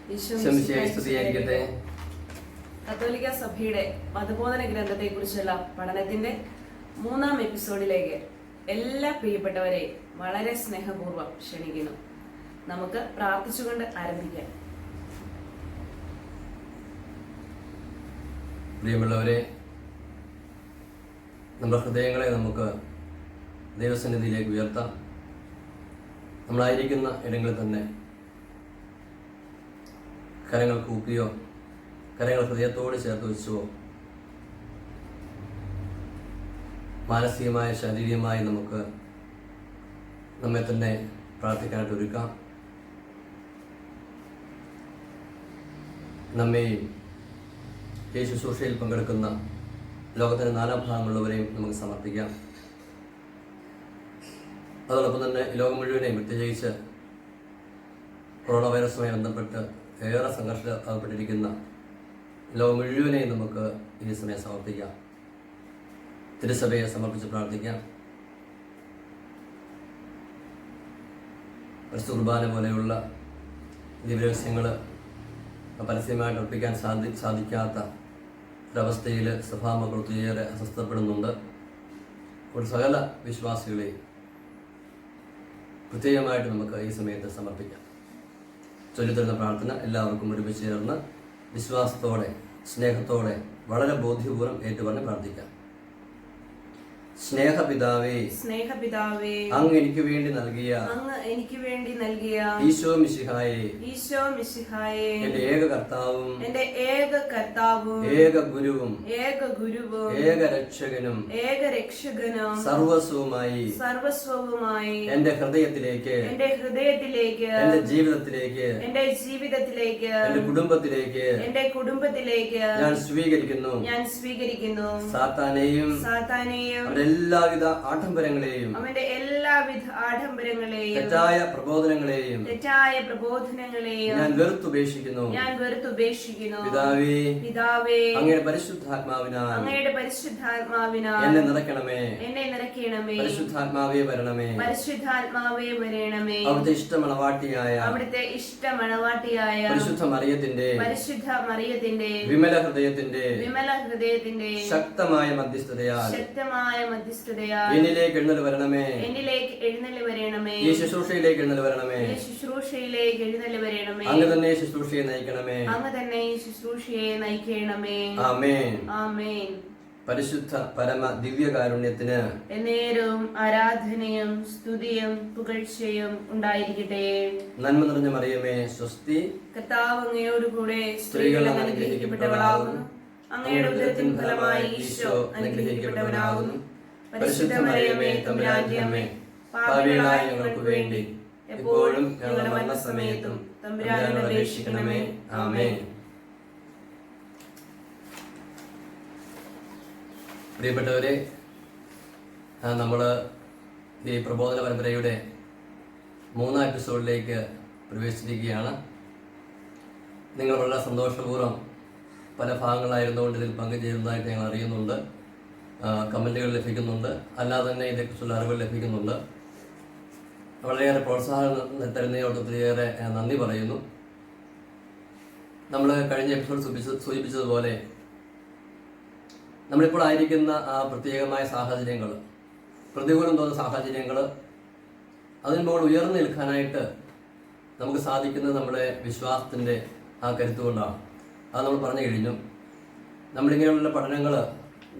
സ്തുതിയായിരിക്കട്ടെ. കത്തോലിക്ക സഭയുടെ മതബോധന ഗ്രന്ഥത്തെ കുറിച്ചുള്ള പഠനത്തിന്റെ 3-ാം എപ്പിസോഡിലേക്ക് എല്ലാ പ്രിയപ്പെട്ടവരെയും വളരെ സ്നേഹപൂർവ്വം ക്ഷണിക്കുന്നു. നമുക്ക് പ്രാർത്ഥിച്ചുകൊണ്ട് ആരംഭിക്കാം. പ്രിയമുള്ളവരെ, നമ്മുടെ ഹൃദയങ്ങളെ നമുക്ക് ദൈവസന്നിധിയിലേക്ക് ഉയർത്താം. നമ്മളായിരിക്കുന്ന ഇടങ്ങളിൽ തന്നെ കരങ്ങൾ കൂപ്പിയോ കരങ്ങൾ ഹൃദയത്തോട് ചേർത്ത് വെച്ചോ മാനസികമായ ശാരീരികമായി നമുക്ക് നമ്മെ തന്നെ പ്രാർത്ഥിക്കാനായിട്ട് ഒരുക്കാം. നമ്മെയും ഈ ശുശ്രൂഷയിൽ പങ്കെടുക്കുന്ന ലോകത്തിൻ്റെ നാനാഭാഗങ്ങളുള്ളവരെയും നമുക്ക് സമർപ്പിക്കാം. അതോടൊപ്പം തന്നെ ലോകം മുഴുവനെയും, പ്രത്യേകിച്ച് കൊറോണ വൈറസുമായി ബന്ധപ്പെട്ട് ഏറെ സംഘർഷപ്പെട്ടിരിക്കുന്ന ലോകം മുഴുവനെയും നമുക്ക് ഈ സമയം സമർപ്പിക്കാം. തിരുസഭയെ സമർപ്പിച്ച് പ്രാർത്ഥിക്കാം. പരിശുദ്ധ കുർബാന പോലെയുള്ള ദിവ്യരഹസ്യങ്ങൾ പരസ്യമായിട്ട് അർപ്പിക്കാൻ സാധിക്കാത്ത ഒരവസ്ഥയിൽ സഭാമക്കൾ ഒത്തിരിയേറെ അസ്വസ്ഥപ്പെടുന്നുണ്ട്. ഒരു സകല വിശ്വാസികളെയും പ്രത്യേകമായിട്ട് നമുക്ക് ഈ സമയത്ത് സമർപ്പിക്കാം. ചൊല്ലിത്തരുന്ന പ്രാർത്ഥന എല്ലാവർക്കും ഒരുമിച്ച് ചേർന്ന് വിശ്വാസത്തോടെ, സ്നേഹത്തോടെ, വളരെ ബോധ്യപൂർവ്വം ഏറ്റുപറഞ്ഞ് പ്രാർത്ഥിക്കാം. സ്നേഹപിതാവേ, അങ്ങ് എനിക്ക് വേണ്ടി നൽകിയ ഈശോ മിശിഹായെ, എന്റെ ഏക കർത്താവും ഏക ഗുരുവും ഏക രക്ഷകനും സർവസ്വവുമായി എന്റെ ഹൃദയത്തിലേക്ക്, എന്റെ ജീവിതത്തിലേക്ക്, എന്റെ കുടുംബത്തിലേക്ക് ഞാൻ സ്വീകരിക്കുന്നു. സാത്താനെയും എല്ലാവിധ ആഡംബരങ്ങളെയും തെറ്റായ പ്രബോധനങ്ങളെയും ഞാൻ വെറുത്തുപേക്ഷിക്കുന്നു. പിതാവേ, അങ്ങയുടെ പരിശുദ്ധാത്മാവിനാൽ എന്നെ നിറയ്ക്കണമേ. പരിശുദ്ധാത്മാവേ വരണമേ. അവിടുത്തെ ഇഷ്ടമണവാട്ടിയായ പരിശുദ്ധ മറിയത്തിന്റെ വിമല ഹൃദയത്തിന്റെ ശക്തമായ മധ്യസ്ഥതയാൽ എന്നിലേക്ക് എഴുന്നള്ളി വരണമേ. ഈ ശുശ്രൂഷയിലേക്ക് എഴുന്നള്ളി വരണമേ. അങ്ങ് തന്നെ ശുശ്രൂഷയെ നയിക്കണമേ. ആമേൻ. പരിശുദ്ധ പരമ ദിവ്യകാരുണ്യത്തിന് എന്നേരവും ആരാധനയും സ്തുതിയും പുകഴ്ചയും ഉണ്ടായിരിക്കട്ടെ. നന്മ നിറഞ്ഞ മറിയമേ, സ്വസ്തി. കർത്താവ് അങ്ങയോടുകൂടെ സ്ത്രീകൾ അനുഗ്രഹിക്കപ്പെട്ടവളാകുന്നു. അങ്ങയുടെ ഉദരത്തിൻ ഫലമായി ഈശോ അനുഗ്രഹിക്കപ്പെട്ടവനാകുന്നു. പരിശുദ്ധ മറിയമേ, തമ്പുരാന്റെ അമ്മേ, പാപികളായ ഞങ്ങൾക്ക് വേണ്ടി എപ്പോഴും ഞങ്ങളുടെ മരണസമയത്തും തമ്പുരാനോട് അപേക്ഷിക്കണമേ. ആമേൻ. പ്രിയപ്പെട്ടവരെ, നമ്മൾ ഈ പ്രബോധന പരമ്പരയുടെ 3-ാം എപ്പിസോഡിലേക്ക് പ്രവേശിച്ചിരിക്കുകയാണ്. നിങ്ങൾ വളരെ സന്തോഷപൂർവ്വം പല ഭാഗങ്ങളായിരുന്നുകൊണ്ട് ഇതിൽ പങ്കുചേരുന്നതായിട്ട് ഞങ്ങൾ അറിയുന്നുണ്ട്. കമൻറ്റുകൾ ലഭിക്കുന്നുണ്ട്, അല്ലാതെ തന്നെ ഇതേക്കുറിച്ചുള്ള അറിവുകൾ ലഭിക്കുന്നുണ്ട്. വളരെയേറെ പ്രോത്സാഹനം തരുന്നതിനോട് ഒത്തിരിയേറെ നന്ദി പറയുന്നു. നമ്മൾ കഴിഞ്ഞ എപ്പിസോഡ് സൂചിപ്പിച്ചതുപോലെ നമ്മളിപ്പോൾ ആയിരിക്കുന്ന ആ പ്രത്യേകമായ സാഹചര്യങ്ങൾ, പ്രതികൂലം തോന്നുന്ന സാഹചര്യങ്ങൾ, അതിന് മുകളിൽ ഉയർന്നു നിൽക്കാനായിട്ട് നമുക്ക് സാധിക്കുന്നത് നമ്മുടെ വിശ്വാസത്തിൻ്റെ ആ കരുത്തുകൊണ്ടാണ്. അത് നമ്മൾ പറഞ്ഞു കഴിഞ്ഞു. നമ്മളിങ്ങനെയുള്ള പഠനങ്ങൾ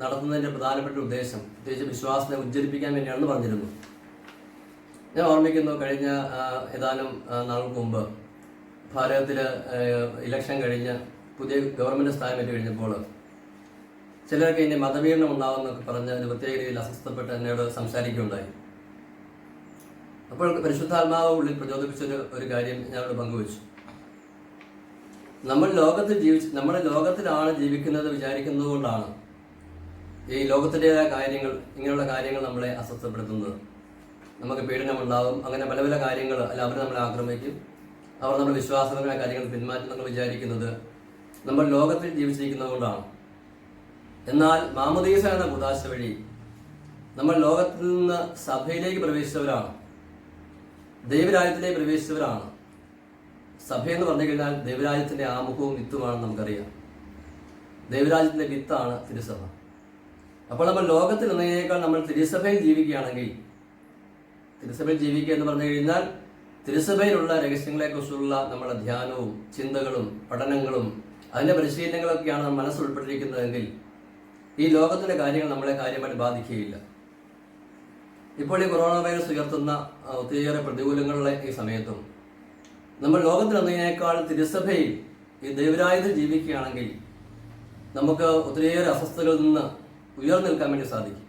നടത്തുന്നതിൻ്റെ പ്രധാനപ്പെട്ട ഉദ്ദേശം പ്രത്യേകിച്ച് വിശ്വാസത്തെ ഉജ്ജ്വലിപ്പിക്കാൻ വേണ്ടിയാണെന്ന് പറഞ്ഞിരുന്നു. ഞാൻ ഓർമ്മിക്കുന്നു, കഴിഞ്ഞ ഏതാനും നാൾക്ക് മുമ്പ് ഭാരതത്തിൽ ഇലക്ഷൻ കഴിഞ്ഞ് പുതിയ ഗവൺമെൻറ് സ്ഥാനമേറ്റ് കഴിഞ്ഞപ്പോൾ ചിലർക്ക് ഇനി മതപീഡനം ഉണ്ടാകുമെന്നൊക്കെ പറഞ്ഞ് ഒരു പ്രത്യേക രീതിയിൽ അസ്വസ്ഥപ്പെട്ട് എന്നോട് സംസാരിക്കുകയുണ്ടായി. അപ്പോൾ പരിശുദ്ധാത്മാവ് ഉള്ളിൽ പ്രചോദിപ്പിച്ചൊരു കാര്യം ഞാനോട് പങ്കുവച്ചു. നമ്മുടെ ലോകത്തിലാണ് ജീവിക്കുന്നത് വിചാരിക്കുന്നത് കൊണ്ടാണ് ഈ ലോകത്തിൻ്റെതായ കാര്യങ്ങൾ, ഇങ്ങനെയുള്ള കാര്യങ്ങൾ നമ്മളെ അസ്വസ്ഥപ്പെടുത്തുന്നത്. നമുക്ക് പീഡനമുണ്ടാകും, അങ്ങനെ പല പല കാര്യങ്ങൾ, അല്ല അവർ നമ്മളെ ആക്രമിക്കും, അവർ നമ്മുടെ വിശ്വാസപരമായ കാര്യങ്ങൾ പിന്മാറ്റം നമ്മൾ വിചാരിക്കുന്നത് നമ്മൾ ലോകത്തിൽ ജീവിച്ചിരിക്കുന്നത് കൊണ്ടാണ്. എന്നാൽ മാമോദീസ എന്ന കൂദാശ വഴി നമ്മൾ ലോകത്തിൽ നിന്ന് സഭയിലേക്ക് പ്രവേശിച്ചവരാണ്, ദൈവരാജ്യത്തിലേക്ക് പ്രവേശിച്ചവരാണ്. സഭയെന്ന് പറഞ്ഞു കഴിഞ്ഞാൽ ദൈവരാജ്യത്തിൻ്റെ ആമുഖവും വിത്തുമാണെന്ന് നമുക്കറിയാം. ദൈവരാജ്യത്തിൻ്റെ വിത്താണ് തിരുസഭ. അപ്പോൾ നമ്മൾ ലോകത്തിൽ എന്നതിനേക്കാൾ നമ്മൾ തിരുസഭയിൽ ജീവിക്കുകയാണെങ്കിൽ, തിരുസഭയിൽ ജീവിക്കുക എന്ന് പറഞ്ഞു കഴിഞ്ഞാൽ തിരുസഭയിലുള്ള രഹസ്യങ്ങളെക്കുറിച്ചുള്ള നമ്മുടെ ധ്യാനവും ചിന്തകളും പഠനങ്ങളും അതിൻ്റെ പരിശീലനങ്ങളൊക്കെയാണ് നമ്മൾ മനസ്സ് ഉൾപ്പെട്ടിരിക്കുന്നതെങ്കിൽ ഈ ലോകത്തിൻ്റെ കാര്യങ്ങൾ നമ്മളെ കാര്യമായിട്ട് ബാധിക്കുകയില്ല. ഇപ്പോൾ ഈ കൊറോണ വൈറസ് ഉയർത്തുന്ന ഒത്തിരിയേറെ പ്രതികൂലങ്ങളുടെ ഈ സമയത്തും നമ്മൾ ലോകത്തിൽ എന്നതിനേക്കാൾ തിരുസഭയിൽ ഈ ദൈവരാജ്യത്തിൽ ജീവിക്കുകയാണെങ്കിൽ നമുക്ക് ഒത്തിരിയേറെ അസ്വസ്ഥതകളിൽ നിന്ന് ഉയർന്നു നിൽക്കാൻ വേണ്ടി സാധിക്കും.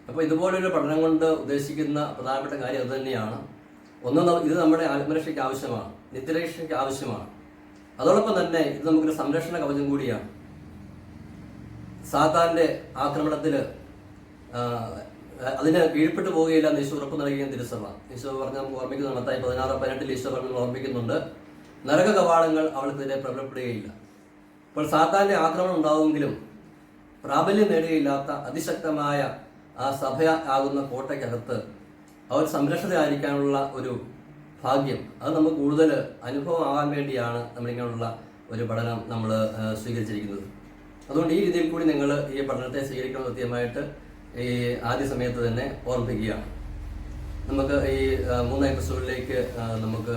അപ്പോൾ ഇതുപോലൊരു പഠനം കൊണ്ട് ഉദ്ദേശിക്കുന്ന പ്രധാനപ്പെട്ട കാര്യം അതുതന്നെയാണ്. ഒന്ന്, ഇത് നമ്മുടെ ആത്മരക്ഷയ്ക്ക് ആവശ്യമാണ്, നിത്യരക്ഷയ്ക്ക് ആവശ്യമാണ്. അതോടൊപ്പം തന്നെ ഇത് നമുക്കൊരു സംരക്ഷണ കവചം കൂടിയാണ്. സാത്താൻ്റെ ആക്രമണത്തിൽ അതിന് കീഴ്പ്പെട്ടു പോവുകയില്ല എന്ന് ഈശോ ഉറപ്പ് നൽകിയ തിരുസഭ. ഈശോ പറഞ്ഞ് നമുക്ക് ഓർമ്മിക്കുന്നു, മത്തായി 16:18 ഈശോ പറഞ്ഞ് ഓർമ്മിക്കുന്നുണ്ട്, നരക കവാടങ്ങൾ അവൾക്കെതിരെ പ്രബലപ്പെടുകയില്ല. അപ്പോൾ സാത്താൻ്റെ ആക്രമണം ഉണ്ടാവുമെങ്കിലും പ്രാബല്യം നേടുകയില്ലാത്ത അതിശക്തമായ ആ സഭ ആകുന്ന കോട്ടയ്ക്കകത്ത് അവർ സംരക്ഷിതരായിരിക്കാനുള്ള ഒരു ഭാഗ്യം, അത് നമുക്ക് കൂടുതൽ അനുഭവമാകാൻ വേണ്ടിയാണ് നമ്മളിങ്ങനെയുള്ള ഒരു പഠനം നമ്മൾ സ്വീകരിച്ചിരിക്കുന്നത്. അതുകൊണ്ട് ഈ രീതിയിൽ കൂടി നിങ്ങൾ ഈ പഠനത്തെ സ്വീകരിക്കണം കൃത്യമായിട്ട് ഈ ആദ്യ സമയത്ത് തന്നെ ഓർമ്മിപ്പിക്കുകയാണ്. നമുക്ക് ഈ 3 എപ്പിസോഡിലേക്ക് നമുക്ക്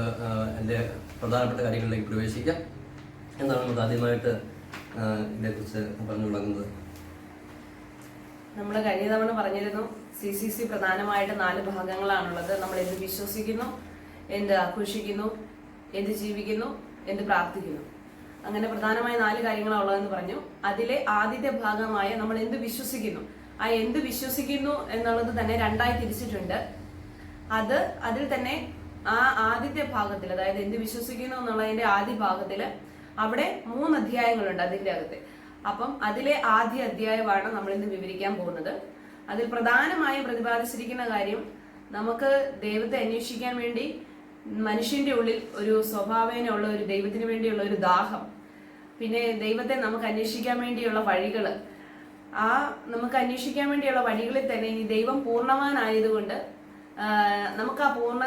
എൻ്റെ പ്രധാനപ്പെട്ട കാര്യങ്ങളിലേക്ക് പ്രവേശിക്കാം. എന്താണ് നമുക്ക് ആദ്യമായിട്ട് ഇതിനെക്കുറിച്ച് പറഞ്ഞു തുടങ്ങുന്നത്? നമ്മൾ കഴിഞ്ഞ തവണ പറഞ്ഞിരുന്നു, CCC പ്രധാനമായിട്ട് 4 ഭാഗങ്ങളാണുള്ളത്. നമ്മൾ എന്ത് വിശ്വസിക്കുന്നു, എന്ത് ആഘോഷിക്കുന്നു, എന്ത് ജീവിക്കുന്നു, എന്ത് പ്രാർത്ഥിക്കുന്നു. അങ്ങനെ പ്രധാനമായ 4 കാര്യങ്ങളാണ് ഉള്ളതെന്ന് പറഞ്ഞു. അതിലെ ആദ്യത്തെ ഭാഗമായ നമ്മൾ എന്ത് വിശ്വസിക്കുന്നു, ആ എന്ത് വിശ്വസിക്കുന്നു എന്നുള്ളത് തന്നെ 2ആയി തിരിച്ചിട്ടുണ്ട്. അതിൽ തന്നെ ആ ആദ്യത്തെ ഭാഗത്തിൽ, അതായത് എന്ത് വിശ്വസിക്കുന്നു എന്നുള്ളതിന്റെ ആദ്യ ഭാഗത്തിൽ അവിടെ 3 അധ്യായങ്ങളുണ്ട് അതിന്റെ അകത്ത്. അപ്പം അതിലെ ആദ്യ അധ്യായമാണ് നമ്മൾ ഇന്ന് വിവരിക്കാൻ പോകുന്നത്. അതിൽ പ്രധാനമായും പ്രതിപാദിച്ചിരിക്കുന്ന കാര്യം, നമുക്ക് ദൈവത്തെ അന്വേഷിക്കാൻ വേണ്ടി മനുഷ്യന്റെ ഉള്ളിൽ ഒരു സ്വഭാവേനയുള്ള ഒരു ദൈവത്തിന് വേണ്ടിയുള്ള ഒരു ദാഹം, പിന്നെ ദൈവത്തെ നമുക്ക് അന്വേഷിക്കാൻ വേണ്ടിയുള്ള വഴികൾ, ആ നമുക്ക് അന്വേഷിക്കാൻ വേണ്ടിയുള്ള വഴികളിൽ തന്നെ ഇനി ദൈവം പൂർണ്ണവാനായതുകൊണ്ട് നമുക്ക് ആ പൂർണ്ണ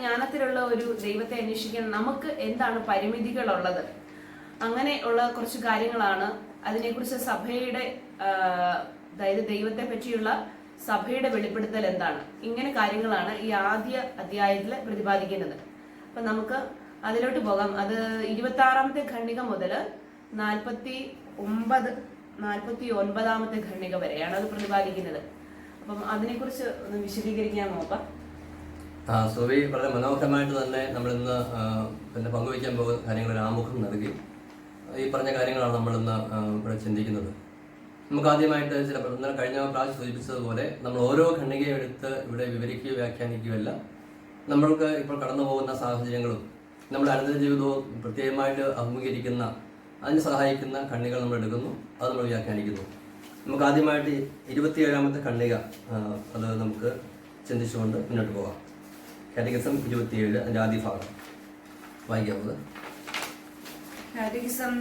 ജ്ഞാനത്തിലുള്ള ഒരു ദൈവത്തെ അന്വേഷിക്കാൻ നമുക്ക് എന്താണ് പരിമിതികളുള്ളത്, അങ്ങനെ ഉള്ള കുറച്ച് കാര്യങ്ങളാണ്. അതിനെക്കുറിച്ച് സഭയുടെ, അതായത് ദൈവത്തെ പറ്റിയുള്ള സഭയുടെ വെളിപ്പെടുത്തൽ എന്താണ്, ഇങ്ങനെ കാര്യങ്ങളാണ് ഈ ആദ്യ അധ്യായത്തിൽ പ്രതിപാദിക്കുന്നത്. അപ്പൊ നമുക്ക് അതിലോട്ട് പോകാം. അത് 26ാമത്തെ ഖണ്ഡിക മുതൽ 49ാമത്തെ ഖണ്ഡിക വരെയാണ് അത് പ്രതിപാദിക്കുന്നത്. അപ്പം അതിനെക്കുറിച്ച് ഒന്ന് വിശദീകരിക്കാൻ നോക്കാം. സുവി വളരെ മനോഹരമായിട്ട് തന്നെ നമ്മളിന്ന് പിന്നെ പങ്കുവയ്ക്കാൻ പോകുന്ന കാര്യങ്ങൾ ആമുഖം നൽകി ഈ പറഞ്ഞ കാര്യങ്ങളാണ് നമ്മളിന്ന് ഇവിടെ ചിന്തിക്കുന്നത്. നമുക്ക് ആദ്യമായിട്ട് ഇന്നലെ കഴിഞ്ഞ പ്രാവശ്യം സൂചിപ്പിച്ചതുപോലെ നമ്മൾ ഓരോ ഖണ്ഡികയും എടുത്ത് ഇവിടെ വിവരിക്കുകയോ വ്യാഖ്യാനിക്കുകയല്ല. നമ്മൾക്ക് ഇപ്പോൾ കടന്നു പോകുന്ന സാഹചര്യങ്ങളും നമ്മുടെ അനുദിന ജീവിതവും പ്രത്യേകമായിട്ട് അഭിമുഖീകരിക്കുന്ന അതിന് സഹായിക്കുന്ന ഖണ്ഡികൾ നമ്മൾ എടുക്കുന്നു, അത് നമ്മൾ വ്യാഖ്യാനിക്കുന്നു. നമുക്ക് ആദ്യമായിട്ട് 27ാമത്തെ ഖണ്ഡിക അത് നമുക്ക് ചിന്തിച്ചുകൊണ്ട് മുന്നോട്ട് പോകാം. കാറ്റഗിസം 27 അതിൻ്റെ ആദ്യ ഭാഗം വായിക്കാവുന്നത്. കാറ്റഗിസം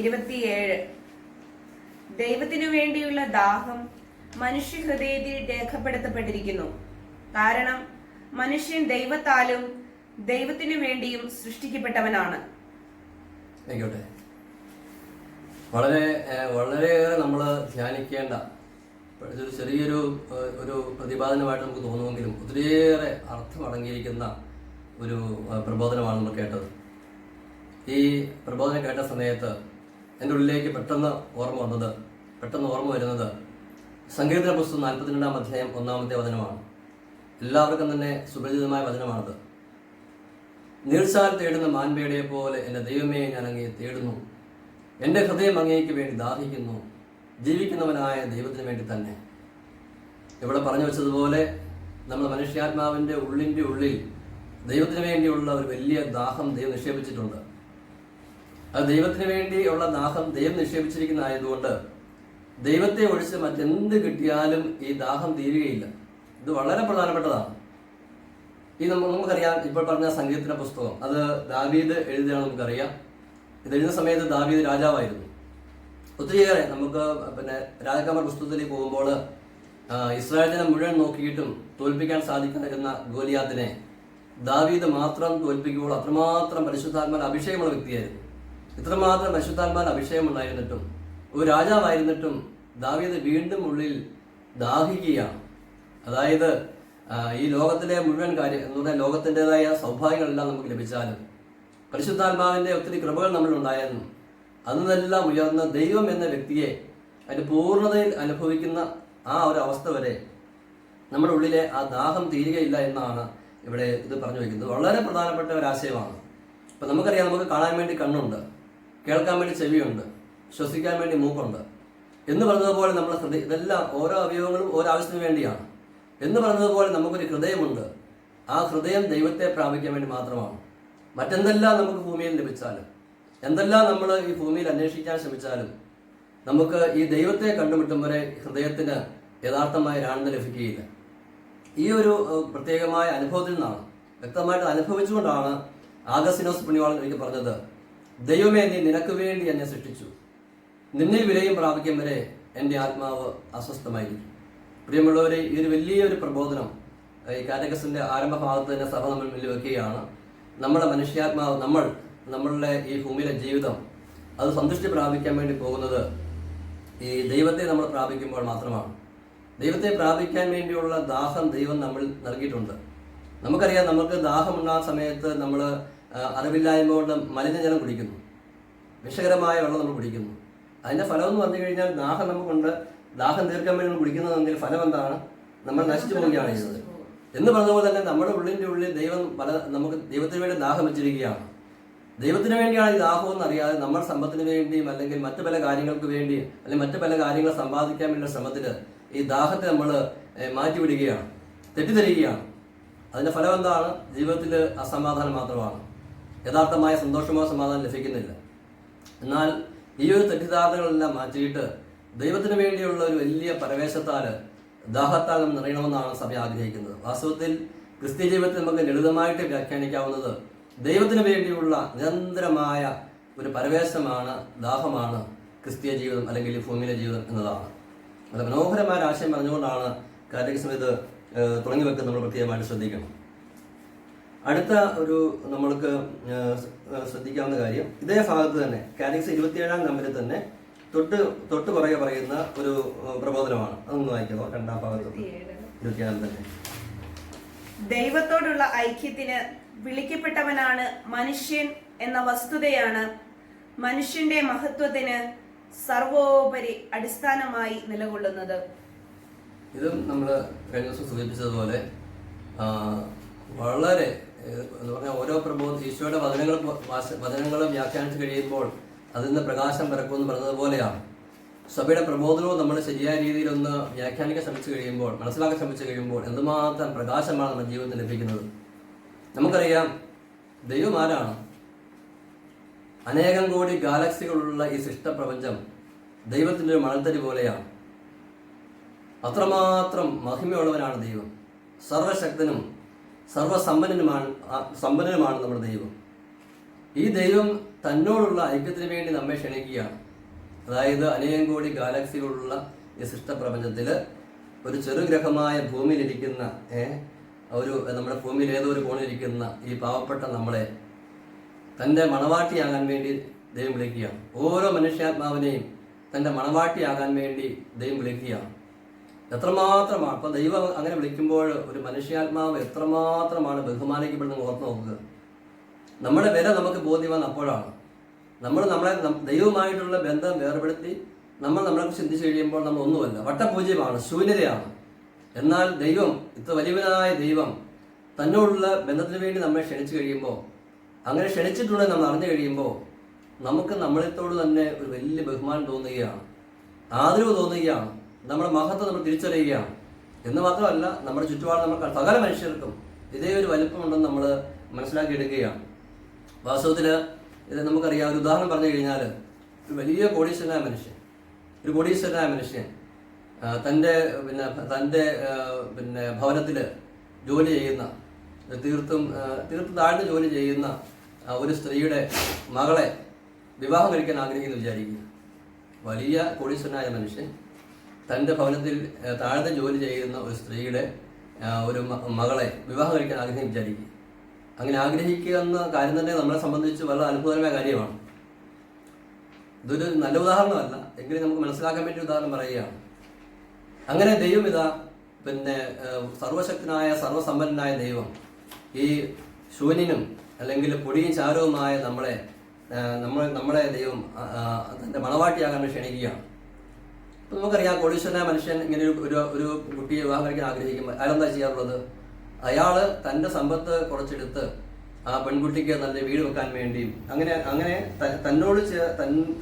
27. ദൈവത്തിനു വേണ്ടിയുള്ള ദാഹം മനുഷ്യ ഹൃദയത്തിൽ രേഖപ്പെടുത്തപ്പെട്ടിരിക്കുന്നു. കാരണം മനുഷ്യൻ ദൈവത്താലും ദൈവത്തിനു വേണ്ടിയും സൃഷ്ടിക്കപ്പെട്ടവനാണ്. ആയിക്കോട്ടെ. വളരെയേറെ നമ്മൾ ധ്യാനിക്കേണ്ട ഇതൊരു ചെറിയൊരു പ്രതിപാദനമായിട്ട് നമുക്ക് തോന്നുമെങ്കിലും ഒത്തിരിയേറെ അർത്ഥം അടങ്ങിയിരിക്കുന്ന ഒരു പ്രബോധനമാണ് നമ്മൾ കേട്ടത്. ഈ പ്രബോധനം കേട്ട സമയത്ത് എൻ്റെ ഉള്ളിലേക്ക് പെട്ടെന്ന് ഓർമ്മ വരുന്നത് സങ്കീർത്തന പുസ്തകം 42-ാം അധ്യായം 1-ാമത്തെ വചനമാണ്. എല്ലാവർക്കും തന്നെ സുപരിചിതമായ വചനമാണത്. നീർച്ചാൽ തേടുന്ന മാൻപേടയെ പോലെ എൻ്റെ ദൈവമേ ഞാൻ അങ്ങയെ തേടുന്നു, എൻ്റെ ഹൃദയം അങ്ങേക്ക് വേണ്ടി ദാഹിക്കുന്നു, ജീവിക്കുന്നവനായ ദൈവത്തിന് വേണ്ടി തന്നെ. ഇവിടെ പറഞ്ഞു വെച്ചതുപോലെ നമ്മുടെ മനുഷ്യാത്മാവിൻ്റെ ഉള്ളിൽ ദൈവത്തിന് വേണ്ടിയുള്ള ഒരു വലിയ ദാഹം ദൈവം നിക്ഷേപിച്ചിട്ടുണ്ട്. അത് ദൈവത്തിന് വേണ്ടിയുള്ള ദാഹം ദൈവം നിക്ഷേപിച്ചിരിക്കുന്നതായതുകൊണ്ട് ദൈവത്തെ ഒഴിച്ച് മറ്റെന്ത് കിട്ടിയാലും ഈ ദാഹം തീരുകയില്ല. ഇത് വളരെ പ്രധാനപ്പെട്ടതാണ്. ഈ നമുക്കറിയാം, ഇപ്പോൾ പറഞ്ഞ സങ്കീർത്തന പുസ്തകം അത് ദാവീദ് എഴുതിയാണ് നമുക്കറിയാം. ഇത് എഴുതുന്ന സമയത്ത് ദാവീദ് രാജാവായിരുന്നു. ഒത്തിരിയേറെ നമുക്ക് പിന്നെ രാജാക്കന്മാർ പുസ്തകത്തിലേക്ക് പോകുമ്പോൾ ഇസ്രായേൽ ജനം മുഴുവൻ നോക്കിയിട്ടും തോൽപ്പിക്കാൻ സാധിക്കാതിരുന്ന ഗോലിയാത്തിനെ ദാവീദ് മാത്രം തോൽപ്പിക്കുമ്പോൾ അത്രമാത്രം പരിശുദ്ധാത്മാൻ അഭിഷേകമുള്ള വ്യക്തിയായിരുന്നു. ഇത്രമാത്രം പരിശുദ്ധാത്മാൻ അഭിഷേകമുണ്ടായിരുന്നിട്ടും ഒരു രാജാവായിരുന്നിട്ടും ദാവീദ് വീണ്ടും ഉള്ളിൽ ദാഹിക്കുകയാണ്. അതായത് ഈ ലോകത്തിലെ മുഴുവൻ കാര്യം എന്ന് പറഞ്ഞാൽ ലോകത്തിൻ്റെതായ സൗഭാഗ്യങ്ങളെല്ലാം നമുക്ക് ലഭിച്ചാലും പരിശുദ്ധാത്മാവിൻ്റെ ഒത്തിരി കൃപകൾ നമ്മളുണ്ടായിരുന്നു. അതിനെല്ലാം ഉയർന്ന ദൈവം എന്ന വ്യക്തിയെ അതിൻ്റെ പൂർണ്ണതയിൽ അനുഭവിക്കുന്ന ആ ഒരു അവസ്ഥ വരെ നമ്മുടെ ഉള്ളിലെ ആ ദാഹം തീരുകയില്ല എന്നാണ് ഇവിടെ ഇത് പറഞ്ഞു വയ്ക്കുന്നത്. വളരെ പ്രധാനപ്പെട്ട ഒരാശയമാണ്. ഇപ്പം നമുക്കറിയാം, നമുക്ക് കാണാൻ വേണ്ടി കണ്ണുണ്ട്, കേൾക്കാൻ വേണ്ടി ചെവിയുണ്ട്, ശ്വസിക്കാൻ വേണ്ടി മൂക്കുണ്ട് എന്ന് പറഞ്ഞതുപോലെ നമ്മുടെ ഹൃദയം, ഇതെല്ലാം ഓരോ അവയവങ്ങളും ഓരോ ആവശ്യത്തിന് വേണ്ടിയാണ് എന്ന് പറഞ്ഞതുപോലെ നമുക്കൊരു ഹൃദയമുണ്ട്. ആ ഹൃദയം ദൈവത്തെ പ്രാപിക്കാൻ വേണ്ടി മാത്രമാണ്. മറ്റെന്തെല്ലാം നമുക്ക് ഭൂമിയിൽ ലഭിച്ചാലും, എന്തെല്ലാം നമ്മൾ ഈ ഭൂമിയിൽ അന്വേഷിക്കാൻ ശ്രമിച്ചാലും നമുക്ക് ഈ ദൈവത്തെ കണ്ടുമുട്ടും വരെ ഹൃദയത്തിന് യഥാർത്ഥമായ ആനന്ദം ലഭിക്കുകയില്ല. ഈ ഒരു പ്രത്യേകമായ അനുഭവത്തിൽ നിന്നാണ്, വ്യക്തമായിട്ട് അനുഭവിച്ചുകൊണ്ടാണ് ആഗസ്തീനോസ് പുണ്യവാളൻ എനിക്ക് പറഞ്ഞത്, ദൈവമേ, നീ നിനക്ക് വേണ്ടി എന്നെ സൃഷ്ടിച്ചു, നിന്നിൽ വിലയും പ്രാപിക്കും വരെ എൻ്റെ ആത്മാവ് അസ്വസ്ഥമായിരിക്കും. പ്രിയമുള്ളവരെ, ഈ ഒരു വലിയൊരു പ്രബോധനം ഈ കാറ്റഗസിൻ്റെ ആരംഭ ഭാഗത്ത് തന്നെ സഭ നമ്മൾ മുന്നിൽ വെക്കുകയാണ്. നമ്മുടെ മനുഷ്യാത്മാവ്, നമ്മളുടെ ഈ ഭൂമിയിലെ ജീവിതം അത് സന്തുഷ്ടി പ്രാപിക്കാൻ വേണ്ടി പോകുന്നത് ഈ ദൈവത്തെ നമ്മൾ പ്രാപിക്കുമ്പോൾ മാത്രമാണ്. ദൈവത്തെ പ്രാപിക്കാൻ വേണ്ടിയുള്ള ദാഹം ദൈവം നമ്മൾ നൽകിയിട്ടുണ്ട്. നമുക്കറിയാം, നമുക്ക് ദാഹമുണ്ടാകുന്ന സമയത്ത് നമ്മൾ അറിവില്ലായ്മ കൊണ്ട് മലിനജലം കുടിക്കുന്നു, വിഷകരമായ വെള്ളം നമ്മൾ കുടിക്കുന്നു. അതിൻ്റെ ഫലം എന്ന് പറഞ്ഞു കഴിഞ്ഞാൽ ദാഹം നമുക്കുണ്ട്, ദാഹം തീർക്കാൻ വേണ്ടി നമ്മൾ കുടിക്കുന്നതെങ്കിൽ ഫലം എന്താണ്? നമ്മൾ നശിച്ചു പോവുകയാണ് ചെയ്യുന്നത്. എന്ന് പറഞ്ഞതുപോലെ തന്നെ നമ്മുടെ ഉള്ളിൽ ദൈവം നമുക്ക് ദൈവത്തിന് വേണ്ടി ദാഹം വെച്ചിരിക്കുകയാണ്. ദൈവത്തിന് വേണ്ടിയാണ് ഈ ദാഹം എന്നറിയാതെ നമ്മൾ സമ്പത്തിന് വേണ്ടിയും അല്ലെങ്കിൽ മറ്റു പല കാര്യങ്ങൾക്ക് വേണ്ടി അല്ലെങ്കിൽ മറ്റു പല കാര്യങ്ങൾ സമ്പാദിക്കാൻ വേണ്ടിയുള്ള ശ്രമത്തിൽ ഈ ദാഹത്തെ നമ്മൾ മാറ്റിവിടുകയാണ്, തെറ്റിദ്ധരിക്കുകയാണ്. അതിൻ്റെ ഫലം എന്താണ്? ജീവിതത്തിൽ അസമാധാനം മാത്രമാണ്. യഥാർത്ഥമായ സന്തോഷമോ സമാധാനം ലഭിക്കുന്നില്ല. എന്നാൽ ഈ ഒരു തെറ്റിദ്ധാരണകളെല്ലാം മാറ്റിയിട്ട് ദൈവത്തിന് വേണ്ടിയുള്ള ഒരു വലിയ പരവേശത്താൽ, ദാഹത്താൽ നമ്മൾ നിറയണമെന്നാണ് സഭ ആഗ്രഹിക്കുന്നത്. വാസ്തവത്തിൽ ക്രിസ്ത്യ ജീവിതത്തിൽ നമുക്ക് ലളിതമായിട്ട് വ്യാഖ്യാനിക്കാവുന്നത് ദൈവത്തിന് വേണ്ടിയുള്ള നിരന്തരമായ ഒരു പരവേശമാണ്, ദാഹമാണ് ക്രിസ്തീയ ജീവിതം അല്ലെങ്കിൽ ഭൂമിയിലെ ജീവിതം എന്നതാണ്. അത് മനോഹരമായ ആശയം പറഞ്ഞുകൊണ്ടാണ് കാറ്റഗിസം ഇത് തുടങ്ങി വെക്കുന്നത്. നമ്മൾ പ്രത്യേകമായിട്ട് ശ്രദ്ധിക്കണം. അടുത്ത ഒരു നമ്മൾക്ക് ശ്രദ്ധിക്കാവുന്ന കാര്യം, ഇതേ ഭാഗത്ത് തന്നെ കാറ്റഗിസം 27-ാം നമ്പറിൽ തന്നെ തൊട്ട് പുറകെ പറയുന്ന ഒരു പ്രബോധനമാണ്. അതൊന്ന് വായിക്കാമോ? 2-ാം ഭാഗത്ത് 27 തന്നെ. ദൈവത്തോടുള്ള ഐക്യത്തിന് വിളിക്കപ്പെട്ടവനാണ് മനുഷ്യൻ എന്ന വസ്തുതയാണ് മനുഷ്യന്റെ മഹത്വത്തിന് സർവോപരി അടിസ്ഥാനമായി നിലകൊള്ളുന്നത്. ഇതും നമ്മൾ കഴിഞ്ഞ ദിവസം സൂചിപ്പിച്ചതുപോലെ വളരെ എന്ന് പറഞ്ഞാൽ ഓരോ ഈശോയുടെ വചനങ്ങൾ വ്യാഖ്യാനിച്ച് കഴിയുമ്പോൾ അതിൽ നിന്ന് പ്രകാശം പിറക്കുമെന്ന് പറഞ്ഞതുപോലെയാണ് സഭയുടെ പ്രബോധനവും നമ്മൾ ശരിയായ രീതിയിലൊന്ന് വ്യാഖ്യാനിക്കാൻ ശ്രമിച്ചു കഴിയുമ്പോൾ, മനസ്സിലാക്കാൻ ശ്രമിച്ചു കഴിയുമ്പോൾ എന്തുമാത്രം പ്രകാശമാണ് നമ്മുടെ ജീവിതത്തിൽ ലഭിക്കുന്നത്. നമുക്കറിയാം, ദൈവം ആരാണ്? അനേകം കോടി ഗാലക്സികളുള്ള ഈ സൃഷ്ടപ്രപഞ്ചം ദൈവത്തിൻ്റെ ഒരു മണൽത്തരി പോലെയാണ്. അത്രമാത്രം മഹിമയുള്ളവനാണ് ദൈവം. സർവശക്തനും സമ്പന്നനുമാണ് നമ്മുടെ ദൈവം. ഈ ദൈവം തന്നോടുള്ള ഐക്യത്തിന് വേണ്ടി നമ്മെ ക്ഷണിക്കുകയാണ്. അതായത് അനേകം കോടി ഗാലക്സികളുള്ള ഈ സൃഷ്ടപ്രപഞ്ചത്തിൽ ഒരു ചെറുഗ്രഹമായ ഭൂമിയിലിരിക്കുന്ന നമ്മുടെ ഭൂമിയിൽ ഏതോ ഒരു കോണിലിരിക്കുന്ന ഈ പാവപ്പെട്ട നമ്മളെ തൻ്റെ മണവാട്ടിയാകാൻ വേണ്ടി ദൈവം വിളിക്കുകയാണ്. ഓരോ മനുഷ്യാത്മാവിനെയും തൻ്റെ മണവാട്ടിയാകാൻ വേണ്ടി ദൈവം വിളിക്കുകയാണ്. എത്രമാത്രമാണ് അപ്പം ദൈവം അങ്ങനെ വിളിക്കുമ്പോൾ ഒരു മനുഷ്യാത്മാവ് എത്രമാത്രമാണ് ബഹുമാനിക്കപ്പെടുന്നത് ഓർത്ത് നോക്കുക. നമ്മുടെ വില നമുക്ക് ബോധ്യമാണ് അപ്പോഴാണ്. നമ്മളെ ദൈവവുമായിട്ടുള്ള ബന്ധം വേർപെടുത്തി നമ്മളെക്കുറിച്ച് ചിന്തിച്ച് കഴിയുമ്പോൾ നമ്മൾ ഒന്നുമല്ല, വട്ടപൂജ്യമാണ്, ശൂന്യതയാണ്. എന്നാൽ ദൈവം, ഇത്ര വലിയവനായ ദൈവം തന്നോടുള്ള ബന്ധത്തിന് വേണ്ടി നമ്മെ ക്ഷണിച്ചു കഴിയുമ്പോൾ, അങ്ങനെ ക്ഷണിച്ചിട്ടുണ്ടെന്ന് നമ്മൾ അറിഞ്ഞു കഴിയുമ്പോൾ നമുക്ക് നമ്മളത്തോട് തന്നെ ഒരു വലിയ ബഹുമാനം തോന്നുകയാണ്, ആദരവ് തോന്നുകയാണ്, നമ്മുടെ മഹത്വം നമ്മൾ തിരിച്ചറിയുകയാണ്. എന്ന് മാത്രമല്ല, നമ്മുടെ ചുറ്റുപാട് നമുക്ക് സകല മനുഷ്യർക്കും ഇതേ ഒരു വലിപ്പമുണ്ടെന്ന് നമ്മൾ മനസ്സിലാക്കിയെടുക്കുകയാണ്. വാസ്തവത്തിൽ ഇത് നമുക്കറിയാം. ഒരു ഉദാഹരണം പറഞ്ഞു കഴിഞ്ഞാൽ, ഒരു വലിയ കോടീശ്വരനായ മനുഷ്യൻ തൻ്റെ ഭവനത്തിൽ ജോലി ചെയ്യുന്ന, തീർത്തും താഴ്ന്ന ജോലി ചെയ്യുന്ന ഒരു സ്ത്രീയുടെ മകളെ വിവാഹം കഴിക്കാൻ ആഗ്രഹിക്കുന്നു വിചാരിക്കുക. വലിയ കോടീശ്വരനായ മനുഷ്യൻ തൻ്റെ ഭവനത്തിൽ താഴ്ന്ന ജോലി ചെയ്യുന്ന ഒരു സ്ത്രീയുടെ ഒരു മകളെ വിവാഹം കഴിക്കാൻ ആഗ്രഹിക്കുന്നു വിചാരിക്കുക. അങ്ങനെ ആഗ്രഹിക്കുക എന്ന കാര്യം തന്നെ നമ്മളെ സംബന്ധിച്ച് വളരെ അത്ഭുതകരമായ കാര്യമാണ്. ഇതൊരു നല്ല ഉദാഹരണമല്ല, എങ്കിലും നമുക്ക് മനസ്സിലാക്കാൻ വേണ്ടി ഉദാഹരണം പറയുകയാണ്. അങ്ങനെ ദൈവം ഇതാ സർവശക്തനായ സർവസമ്പന്നനായ ദൈവം ഈ ശൂന്യനും അല്ലെങ്കിൽ പൊടിയും ചാരവുമായ നമ്മളെ ദൈവം തൻ്റെ മണവാട്ടിയാകാൻ ക്ഷണിക്കുകയാണ്. ഇപ്പം നമുക്കറിയാം, കോടീശ്വരനായ മനുഷ്യൻ ഇങ്ങനെ ഒരു കുട്ടിയെ വിവാഹം കഴിക്കാൻ ആഗ്രഹിക്കുമ്പോൾ അയാളെന്താ ചെയ്യാറുള്ളത്? അയാൾ തൻ്റെ സമ്പത്ത് കുറച്ചെടുത്ത് ആ പെൺകുട്ടിക്ക് നല്ല വീട് വെക്കാൻ വേണ്ടിയും അങ്ങനെ തന്നോട്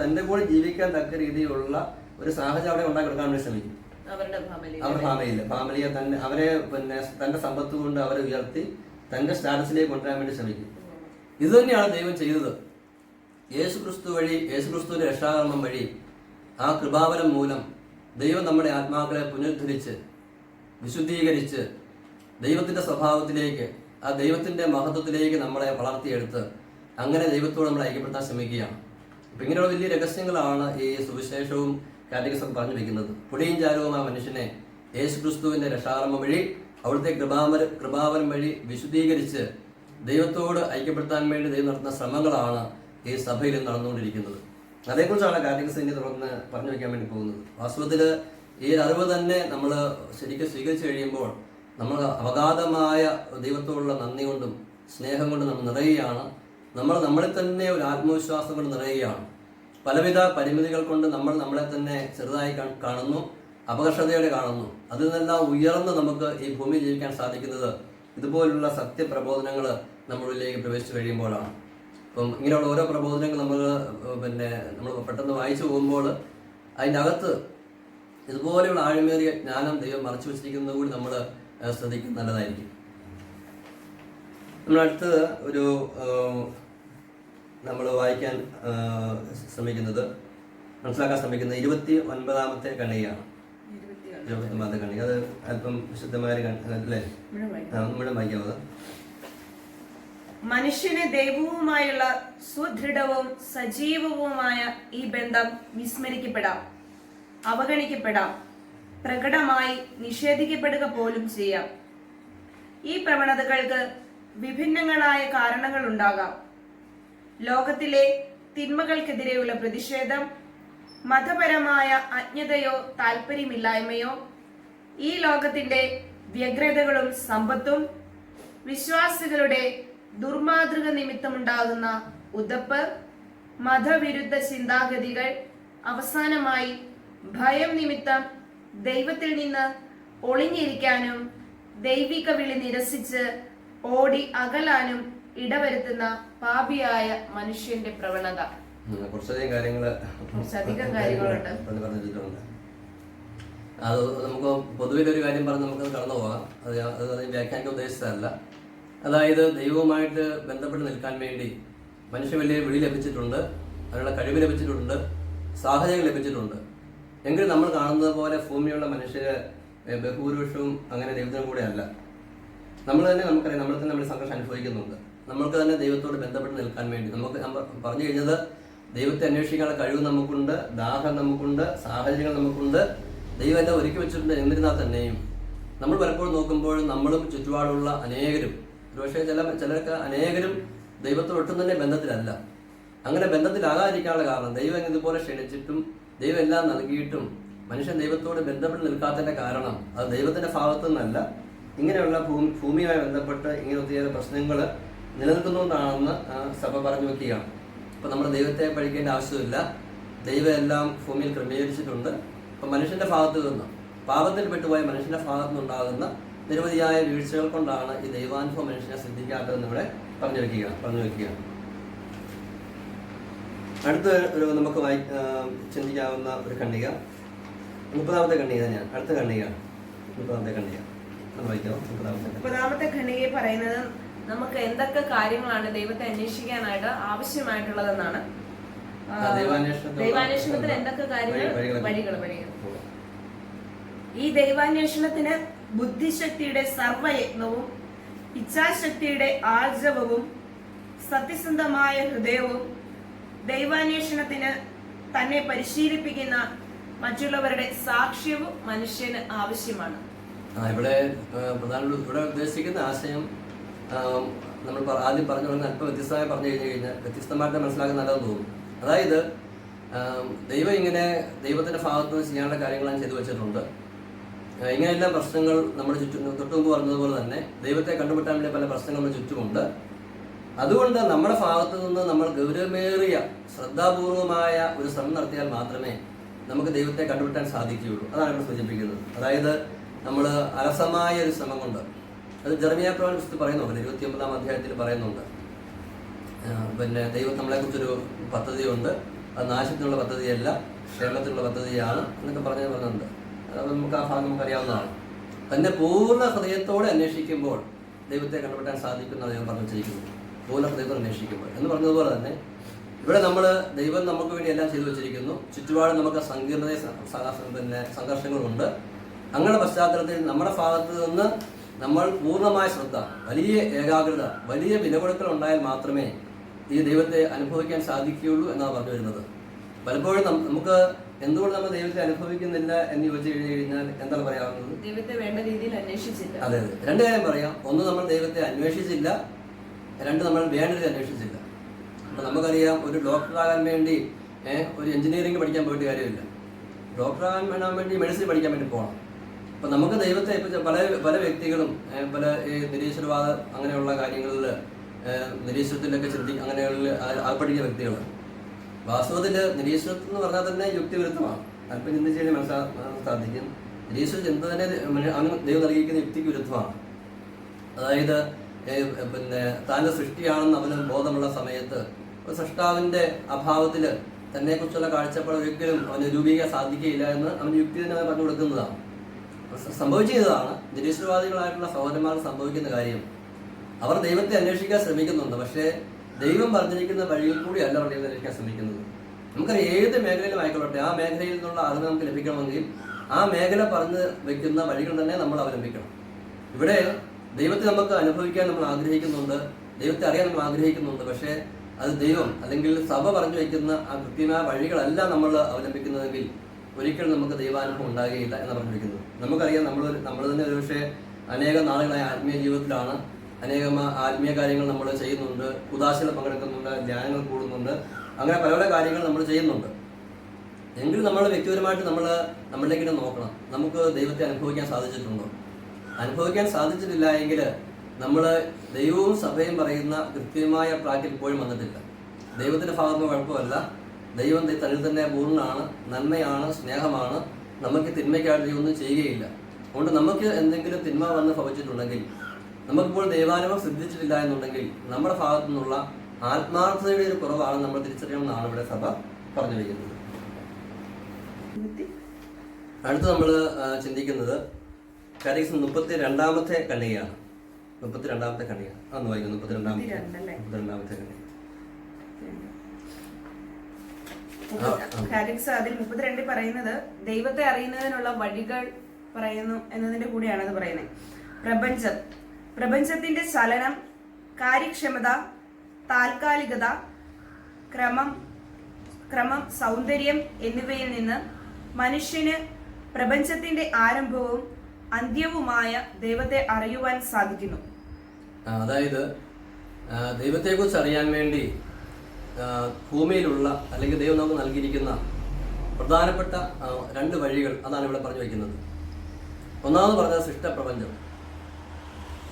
തൻ്റെ കൂടെ ജീവിക്കാൻ തക്ക രീതിയിലുള്ള ഒരു സാഹചര്യം അവിടെ ഉണ്ടാക്കി കൊടുക്കാൻ വേണ്ടി ശ്രമിക്കും. അവരുടെ ഫാമിലിയെ അവരെ തൻ്റെ സമ്പത്ത് കൊണ്ട് അവരെ ഉയർത്തി തൻ്റെ സ്റ്റാറ്റസിലേക്ക് കൊണ്ടുവരാൻ വേണ്ടി ശ്രമിക്കും. ഇത് തന്നെയാണ് ദൈവം ചെയ്തത്. യേശുക്രിസ്തുവിന്റെ രക്ഷാകർമ്മം വഴി ആ കൃപാവരം മൂലം ദൈവം നമ്മുടെ ആത്മാക്കളെ പുനരുദ്ധരിച്ച് വിശുദ്ധീകരിച്ച് ദൈവത്തിന്റെ സ്വഭാവത്തിലേക്ക്, ആ ദൈവത്തിന്റെ മഹത്വത്തിലേക്ക് നമ്മളെ വളർത്തിയെടുത്ത് അങ്ങനെ ദൈവത്തോട് നമ്മൾ ഐക്യപ്പെടുത്താൻ ശ്രമിക്കുകയാണ്. ഇപ്പം ഇങ്ങനെയുള്ള വലിയ രഹസ്യങ്ങളാണ് ഈ സുവിശേഷവും കാറ്റഗിസം പറഞ്ഞു വെക്കുന്നത്. പൊടിയും ചാരവുമായ മനുഷ്യനെ യേശുക്രിസ്തുവിന്റെ രക്ഷാകർമ്മം വഴി അവിടുത്തെ കൃപാവരം വഴി വിശുദ്ധീകരിച്ച് ദൈവത്തോട് ഐക്യപ്പെടുത്താൻ വേണ്ടി ദൈവം നടത്തുന്ന ശ്രമങ്ങളാണ് ഈ സഭയിൽ നടന്നുകൊണ്ടിരിക്കുന്നത്. അതേക്കുറിച്ചാണ് കാറ്റഗിസം ഇനി തുടർന്ന് പറഞ്ഞു വയ്ക്കാൻ വേണ്ടി പോകുന്നത്. വാസ്തവത്തിൽ ഈ അറിവ് തന്നെ നമ്മൾ ശരിക്കും സ്വീകരിച്ചു കഴിയുമ്പോൾ നമ്മൾ അഗാധമായ ദൈവത്തോടുള്ള നന്ദി കൊണ്ടും സ്നേഹം കൊണ്ടും നമ്മൾ നിറയുകയാണ്. നമ്മളിൽ തന്നെ ഒരു ആത്മവിശ്വാസം കൊണ്ട് നിറയുകയാണ്. പലവിധ പരിമിതികൾ കൊണ്ട് നമ്മളെ തന്നെ ചെറുതായി കാണുന്നു, അപകർഷതയോടെ കാണുന്നു. അതിൽ നിന്നെല്ലാം ഉയർന്ന് നമുക്ക് ഈ ഭൂമിയിൽ ജീവിക്കാൻ സാധിക്കുന്നത് ഇതുപോലുള്ള സത്യപ്രബോധനങ്ങൾ നമ്മളിലേക്ക് പ്രവേശിച്ചു കഴിയുമ്പോഴാണ്. അപ്പം ഇങ്ങനെയുള്ള ഓരോ പ്രബോധനങ്ങൾ നമ്മൾ പെട്ടെന്ന് വായിച്ചു പോകുമ്പോൾ അതിൻ്റെ അകത്ത് ഇതുപോലെയുള്ള ആഴമേറിയ ജ്ഞാനം ദൈവം മറച്ചു വെച്ചിരിക്കുന്നത് കൂടി നമ്മൾ ശ്രദ്ധിക്കുന്നത് നല്ലതായിരിക്കും. നമ്മളടുത്തത് നമ്മൾ വായിക്കാൻ മനസ്സിലാക്കാൻ ശ്രമിക്കുന്നത് 29-ാമത്തെ കണികയാണ്. 29-ാമത്തെ കണിക, അത് അല്പം വിശുദ്ധമായ അല്ലേ? നമ്മുടെ വായിക്കാമത്. മനുഷ്യന് ദൈവവുമായുള്ള സുദൃഢവും സജീവവുമായ ഈ ബന്ധം വിസ്മരിക്കപ്പെടാം, അവഗണിക്കപ്പെടാം, പ്രകടമായി നിഷേധിക്കപ്പെടുക പോലും ചെയ്യാം. ഈ പ്രവണതകൾക്ക് വിഭിന്നങ്ങളായ കാരണങ്ങൾ ഉണ്ടാകാം. ലോകത്തിലെ തിന്മകൾക്കെതിരെയുള്ള പ്രതിഷേധം, മതപരമായ അജ്ഞതയോ താല്പര്യമില്ലായ്മയോ, ഈ ലോകത്തിന്റെ വ്യഗ്രതകളും സമ്പത്തും, വിശ്വാസികളുടെ ദുർമാതൃക നിമിത്തമുണ്ടാകുന്ന ഉദപ്പ്, മതവിരുദ്ധ ചിന്താഗതികൾ, അവസാനമായി ഭയം നിമിത്തം ദൈവത്തിൽ നിന്ന് ഒളിഞ്ഞിരിക്കാനും ദൈവിക വിളി നിരസിച്ച് ഓടി അകലാനും ഇടവരുത്തുന്ന പാപിയായ മനുഷ്യന്റെ പ്രവണത. കുറച്ചധികം കാര്യങ്ങളുണ്ട്. അത് നമുക്ക് പൊതുവിലൊരു കാര്യം പറഞ്ഞ് നമുക്ക് കടന്നു പോകാം. അത് വ്യാഖ്യാനിക്കാൻ ഉദ്ദേശിച്ചതല്ല. അതായത് ദൈവവുമായിട്ട് ബന്ധപ്പെട്ട് നിൽക്കാൻ വേണ്ടി മനുഷ്യ വലിയ വിളി ലഭിച്ചിട്ടുണ്ട്, അതിനുള്ള കഴിവ് ലഭിച്ചിട്ടുണ്ട്, സാഹചര്യം ലഭിച്ചിട്ടുണ്ട്. എങ്കിലും നമ്മൾ കാണുന്നത് പോലെ ഭൂമിയുള്ള മനുഷ്യര് ബഹുഭൂരിപക്ഷവും അങ്ങനെ ദൈവത്തിനും കൂടെ അല്ല. നമുക്കറിയാം, നമ്മൾ തന്നെ സംഘർഷം അനുഭവിക്കുന്നുണ്ട്. നമ്മൾക്ക് തന്നെ ദൈവത്തോട് ബന്ധപ്പെട്ട് നിൽക്കാൻ വേണ്ടി നമ്മൾ പറഞ്ഞു കഴിഞ്ഞത് ദൈവത്തെ അന്വേഷിക്കാനുള്ള കഴിവ് നമുക്കുണ്ട്, ദാഹം നമുക്കുണ്ട്, സാഹചര്യങ്ങൾ നമുക്കുണ്ട്, ദൈവം എല്ലാം ഒരുക്കി വെച്ചിട്ടുണ്ട്. എന്നിരുന്നാൽ തന്നെയും നമ്മൾ പലപ്പോഴും നോക്കുമ്പോൾ നമ്മളും ചുറ്റുപാടുള്ള അനേകരും, ഒരുപക്ഷെ ചിലർക്ക് അനേകരും ദൈവത്തോട് ഒട്ടും തന്നെ ബന്ധത്തിലല്ല. അങ്ങനെ ബന്ധത്തിലാകാതിരിക്കാനുള്ള കാരണം ദൈവം ഇതുപോലെ ക്ഷണിച്ചിട്ടും ദൈവം എല്ലാം നൽകിയിട്ടും മനുഷ്യൻ ദൈവത്തോട് ബന്ധപ്പെട്ട് നിൽക്കാത്തതിന്റെ കാരണം അത് ദൈവത്തിന്റെ ഭാഗത്തു നിന്നല്ല, ഇങ്ങനെയുള്ള ഭൂമിയുമായി ബന്ധപ്പെട്ട് ഇങ്ങനെ ഒത്തിരി പ്രശ്നങ്ങൾ നിലനിൽക്കുന്നതുകൊണ്ടാണെന്ന് സഭ പറഞ്ഞു വെക്കുകയാണ്. അപ്പം നമ്മൾ ദൈവത്തെ പഠിക്കേണ്ട ആവശ്യമില്ല. ദൈവം എല്ലാം ഭൂമിയിൽ ക്രമീകരിച്ചിട്ടുണ്ട്. അപ്പം മനുഷ്യന്റെ ഭാഗത്തു നിന്ന്, പാപത്തിൽ പെട്ടുപോയ മനുഷ്യന്റെ ഭാഗത്തു നിന്നുണ്ടാകുന്ന നിരവധിയായ വീഴ്ചകൾ കൊണ്ടാണ് ഈ ദൈവാനുഭവം മനുഷ്യനെ ശ്രദ്ധിക്കാത്തതെന്ന് ഇവിടെ പറഞ്ഞു വെക്കുകയാണ്. അടുത്ത നമുക്ക് ചിന്തിക്കാവുന്ന ഒരു ഖണ്ഡിക 30-ാമത്തെ ഖണ്ഡിക തന്നെയാണ്. അടുത്ത ഖണ്ഡികയാണ് 30-ാമത്തെ ഖണ്ഡിക. മുപ്പതാമത്തെ ഖണ്ഡികയിൽ പറയുന്നത് നമുക്ക് എന്തൊക്കെ കാര്യങ്ങളാണ് ദൈവത്തെ അന്വേഷിക്കാനായിട്ട് ആവശ്യമായിട്ടുള്ളതെന്നാണ്. ദൈവാന്വേഷണത്തിന് എന്തൊക്കെ വഴികൾ. ഈ ദൈവാന്വേഷണത്തിന് ബുദ്ധിശക്തിയുടെ സർവയത്നവും ഇച്ഛാശക്തിയുടെ ആർജവവും സത്യസന്ധമായ ഹൃദയവും ദൈവാന്വേഷണത്തിന് തന്നെ പരിശീലിപ്പിക്കുന്ന മറ്റുള്ളവരുടെ സാക്ഷ്യവും മനുഷ്യന് ആവശ്യമാണ്. ഇവിടെ ഉദ്ദേശിക്കുന്ന ആശയം നമ്മൾ ആദ്യം പറഞ്ഞു തുടങ്ങുന്ന അല്പം വ്യത്യസ്തമായി പറഞ്ഞു കഴിഞ്ഞാൽ വ്യത്യസ്തമായിട്ട് മനസ്സിലാക്കാൻ നല്ലതെന്ന് തോന്നും. അതായത് ദൈവം ഇങ്ങനെ ദൈവത്തിൻ്റെ ഭാഗത്ത് നിന്ന് ചെയ്യാനുള്ള കാര്യങ്ങളാണ് ചെയ്തു വെച്ചിട്ടുണ്ട്. ഇങ്ങനെയെല്ലാം പ്രശ്നങ്ങൾ നമ്മുടെ ചുറ്റും തൊട്ടുമുമ്പ് പറഞ്ഞതുപോലെ തന്നെ ദൈവത്തെ കണ്ടുപിട്ടാൻ വേണ്ടി പല പ്രശ്നങ്ങൾ നമ്മുടെ ചുറ്റുമുണ്ട്. അതുകൊണ്ട് നമ്മുടെ ഭാഗത്തു നിന്ന് നമ്മൾ ഗൗരവമേറിയ ശ്രദ്ധാപൂർവമായ ഒരു ശ്രമം നടത്തിയാൽ മാത്രമേ നമുക്ക് ദൈവത്തെ കണ്ടുപിട്ടാൻ സാധിക്കുകയുള്ളൂ. അതാണ് ഇവിടെ സൂചിപ്പിക്കുന്നത്. അതായത് നമ്മൾ അലസമായ ഒരു ശ്രമം കൊണ്ട്, അത് ജെറമിയാ പ്രവാചകൻ പുസ്തകത്തിൽ പറയുന്നുണ്ട്, 29-ാം അധ്യായത്തിൽ പറയുന്നുണ്ട്. പിന്നെ ദൈവം നമ്മളെക്കുറിച്ചൊരു പദ്ധതിയുണ്ട്, അത് നാശത്തിനുള്ള പദ്ധതിയല്ല, ക്ഷേമത്തിനുള്ള പദ്ധതിയാണ് എന്നൊക്കെ പറഞ്ഞിട്ടുണ്ട്. അത് നമുക്ക് ആ ഭാഗം നമുക്കറിയാവുന്നതാണ്. തന്നെ പൂർണ്ണ ഹൃദയത്തോടെ അന്വേഷിക്കുമ്പോൾ ദൈവത്തെ കണ്ടുപിട്ടാൻ സാധിക്കുന്ന ദൈവം പറഞ്ഞു വെച്ചിരിക്കുന്നു. പൂർണ്ണ ഹൃദയത്തോടെ അന്വേഷിക്കുമ്പോൾ എന്ന് പറഞ്ഞതുപോലെ തന്നെ ഇവിടെ ദൈവം നമുക്ക് വേണ്ടി എല്ലാം ചെയ്തു വെച്ചിരിക്കുന്നു. ചുറ്റുപാട് നമുക്ക് സങ്കീർണതയും പിന്നെ സംഘർഷങ്ങളുണ്ട്. അങ്ങനെ പശ്ചാത്തലത്തിൽ നമ്മുടെ ഭാഗത്ത് നിന്ന് നമ്മൾ പൂർണ്ണമായ ശ്രദ്ധ, വലിയ ഏകാഗ്രത, വലിയ വിലകൊടുക്കൽ ഉണ്ടായാൽ മാത്രമേ ഈ ദൈവത്തെ അനുഭവിക്കാൻ സാധിക്കുകയുള്ളൂ എന്നാണ് പറഞ്ഞു വരുന്നത്. പലപ്പോഴും നമുക്ക് എന്തുകൊണ്ട് നമ്മൾ ദൈവത്തെ അനുഭവിക്കുന്നില്ല എന്ന് ചോദിച്ചു കഴിഞ്ഞാൽ എന്താണ് പറയാവുന്നത്? ദൈവത്തെ വേണ്ട രീതിയിൽ അന്വേഷിച്ചില്ല. അതെ, രണ്ട് കാര്യം പറയാം. ഒന്ന്, നമ്മൾ ദൈവത്തെ അന്വേഷിച്ചില്ല. രണ്ട്, നമ്മൾ വേണ്ട രീതി അന്വേഷിച്ചില്ല. അപ്പൊ നമുക്കറിയാം, ഒരു ഡോക്ടറാകാൻ വേണ്ടി ഒരു എഞ്ചിനീയറിംഗ് പഠിക്കാൻ പോയിട്ട് കാര്യമില്ല. ഡോക്ടറാകാൻ വേണ്ടി മെഡിസിൻ പഠിക്കാൻ വേണ്ടി പോകണം. അപ്പൊ നമുക്ക് ദൈവത്തെ പല വ്യക്തികളും പല നിരീശ്വരവാദ അങ്ങനെയുള്ള കാര്യങ്ങളിൽ നിരീശ്വരത്തിലൊക്കെ അങ്ങനെയുള്ള പഠിക്കുന്ന വ്യക്തികൾ വാസ്തവത്തിൽ നിരീശ്വരത്തിൽ എന്ന് പറഞ്ഞാൽ തന്നെ യുക്തിവിരുദ്ധമാണ്. അല്പം ചിന്തിച്ച് കഴിഞ്ഞാൽ മനസ്സിലാക്കാൻ സാധിക്കും. നിരീശ്വര ചിന്ത തന്നെ ദൈവം നൽകിയിരിക്കുന്ന യുക്തിക്ക് വിരുദ്ധമാണ്. അതായത് പിന്നെ താൻ്റെ സൃഷ്ടിയാണെന്ന് അവന് ബോധമുള്ള സമയത്ത് ഒരു സൃഷ്ടാവിൻ്റെ അഭാവത്തിൽ തന്നെക്കുറിച്ചുള്ള കാഴ്ചപ്പാട് ഒരിക്കലും അവന് രൂപീകരിക്കാൻ സാധിക്കുകയില്ല എന്ന് അവൻ യുക്തി തന്നെ പറഞ്ഞു കൊടുക്കുന്നതാണ്. സംഭവിച്ചതാണ് നിരീശ്വരവാദികളായിട്ടുള്ള സഹോദരന്മാർക്ക് സംഭവിക്കുന്ന കാര്യം. അവർ ദൈവത്തെ അന്വേഷിക്കാൻ ശ്രമിക്കുന്നുണ്ട്, പക്ഷേ ദൈവം പറഞ്ഞിരിക്കുന്ന വഴിയിൽ കൂടിയല്ല അവർ ദൈവത്തെ അന്വേഷിക്കാൻ ശ്രമിക്കുന്നത്. നമുക്കറിയാം, ഏത് മേഖലയിലും ആയിക്കൊള്ളട്ടെ, ആ മേഖലയിൽ നിന്നുള്ള അറിവ് നമുക്ക് ലഭിക്കണമെങ്കിൽ ആ മേഖല പറഞ്ഞു വെക്കുന്ന വഴികൾ തന്നെ നമ്മൾ അവലംബിക്കണം. ഇവിടെ ദൈവത്തെ നമുക്ക് അനുഭവിക്കാൻ നമ്മൾ ആഗ്രഹിക്കുന്നുണ്ട്, ദൈവത്തെ അറിയാൻ നമ്മൾ ആഗ്രഹിക്കുന്നുണ്ട്. പക്ഷേ അത് ദൈവം അല്ലെങ്കിൽ സഭ പറഞ്ഞു വയ്ക്കുന്ന ആ കൃത്യമായ വഴികളല്ല നമ്മൾ അവലംബിക്കുന്നതെങ്കിൽ ഒരിക്കലും നമുക്ക് ദൈവാനുഭവം ഉണ്ടാകുകയില്ല എന്ന് പറഞ്ഞിരിക്കുന്നത്. നമുക്കറിയാം, നമ്മൾ തന്നെ ഒരുപക്ഷെ അനേകം നാളുകളായ ആത്മീയ ജീവിതത്തിലാണ്. അനേകം ആത്മീയ കാര്യങ്ങൾ നമ്മൾ ചെയ്യുന്നുണ്ട്, ഉദാശയിൽ പങ്കെടുക്കുന്നുണ്ട്, ധ്യാനങ്ങൾ കൂടുന്നുണ്ട്, അങ്ങനെ പല പല കാര്യങ്ങൾ നമ്മൾ ചെയ്യുന്നുണ്ട്. എങ്കിൽ നമ്മൾ വ്യക്തിപരമായിട്ട് നമ്മളിലേക്ക് നോക്കണം, നമുക്ക് ദൈവത്തെ അനുഭവിക്കാൻ സാധിച്ചിട്ടുണ്ടോ? അനുഭവിക്കാൻ സാധിച്ചിട്ടില്ല എങ്കിൽ നമ്മൾ ദൈവവും സഭയും പറയുന്ന കൃത്യമായ ട്രാക്കിൽ ഇപ്പോഴും വന്നിട്ടില്ല. ദൈവത്തിൻ്റെ ഭാഗത്തുനിന്ന് കുഴപ്പമല്ല, ദൈവം തന്നിൽ തന്നെ പൂർണ്ണമാണ്, നന്മയാണ്, സ്നേഹമാണ്, നമുക്ക് തിന്മയ്ക്കായിട്ട് ഒന്നും ചെയ്യുകയില്ല. അതുകൊണ്ട് നമുക്ക് എന്തെങ്കിലും തിന്മ വന്ന് ഭവിച്ചിട്ടുണ്ടെങ്കിൽ, നമുക്കിപ്പോൾ ദൈവാനുഭവം സിദ്ധിച്ചിട്ടില്ല എന്നുണ്ടെങ്കിൽ നമ്മുടെ ഭാഗത്തു നിന്നുള്ള ആത്മാർത്ഥതയുടെ ഒരു കുറവാണ് നമ്മൾ തിരിച്ചറിയണമെന്നാണ് ഇവിടെ സഭ പറഞ്ഞു വയ്ക്കുന്നത്. അടുത്ത് നമ്മൾ ചിന്തിക്കുന്നത് കാരിക്സം 32-ാമത്തെ കണ്ണികയാണ്. 32-ാമത്തെ കണ്ണിക അന്ന് വായിക്കുന്നു. 32-ാമത്തെ കണ്ണിക കാരിക്സ് അതിൽ 32 പറയുന്നത് ദൈവത്തെ അറിയുന്നതിനുള്ള വഴികൾ പറയുന്നു എന്നതിന്റെ കൂടെയാണ് അത് പറയുന്നത്. പ്രപഞ്ചത്തിന്റെ ചലനം, കാര്യക്ഷമത, താൽക്കാലികത, ക്രമം, സൗന്ദര്യം എന്നിവയിൽ നിന്ന് മനുഷ്യന് പ്രപഞ്ചത്തിന്റെ ആരംഭവും അന്ത്യവുമായ ദൈവത്തെ അറിയുവാൻ സാധിക്കുന്നു. അതായത് ദൈവത്തെക്കുറിച്ച് അറിയാൻ വേണ്ടി ഭൂമിയിലുള്ള അല്ലെങ്കിൽ ദൈവം നമുക്ക് നൽകിയിരിക്കുന്ന പ്രധാനപ്പെട്ട 2 വഴികൾ അതാണ് ഇവിടെ പറഞ്ഞു വയ്ക്കുന്നത്. ഒന്നാമത് പറഞ്ഞത് സൃഷ്ടപ്രപഞ്ചം.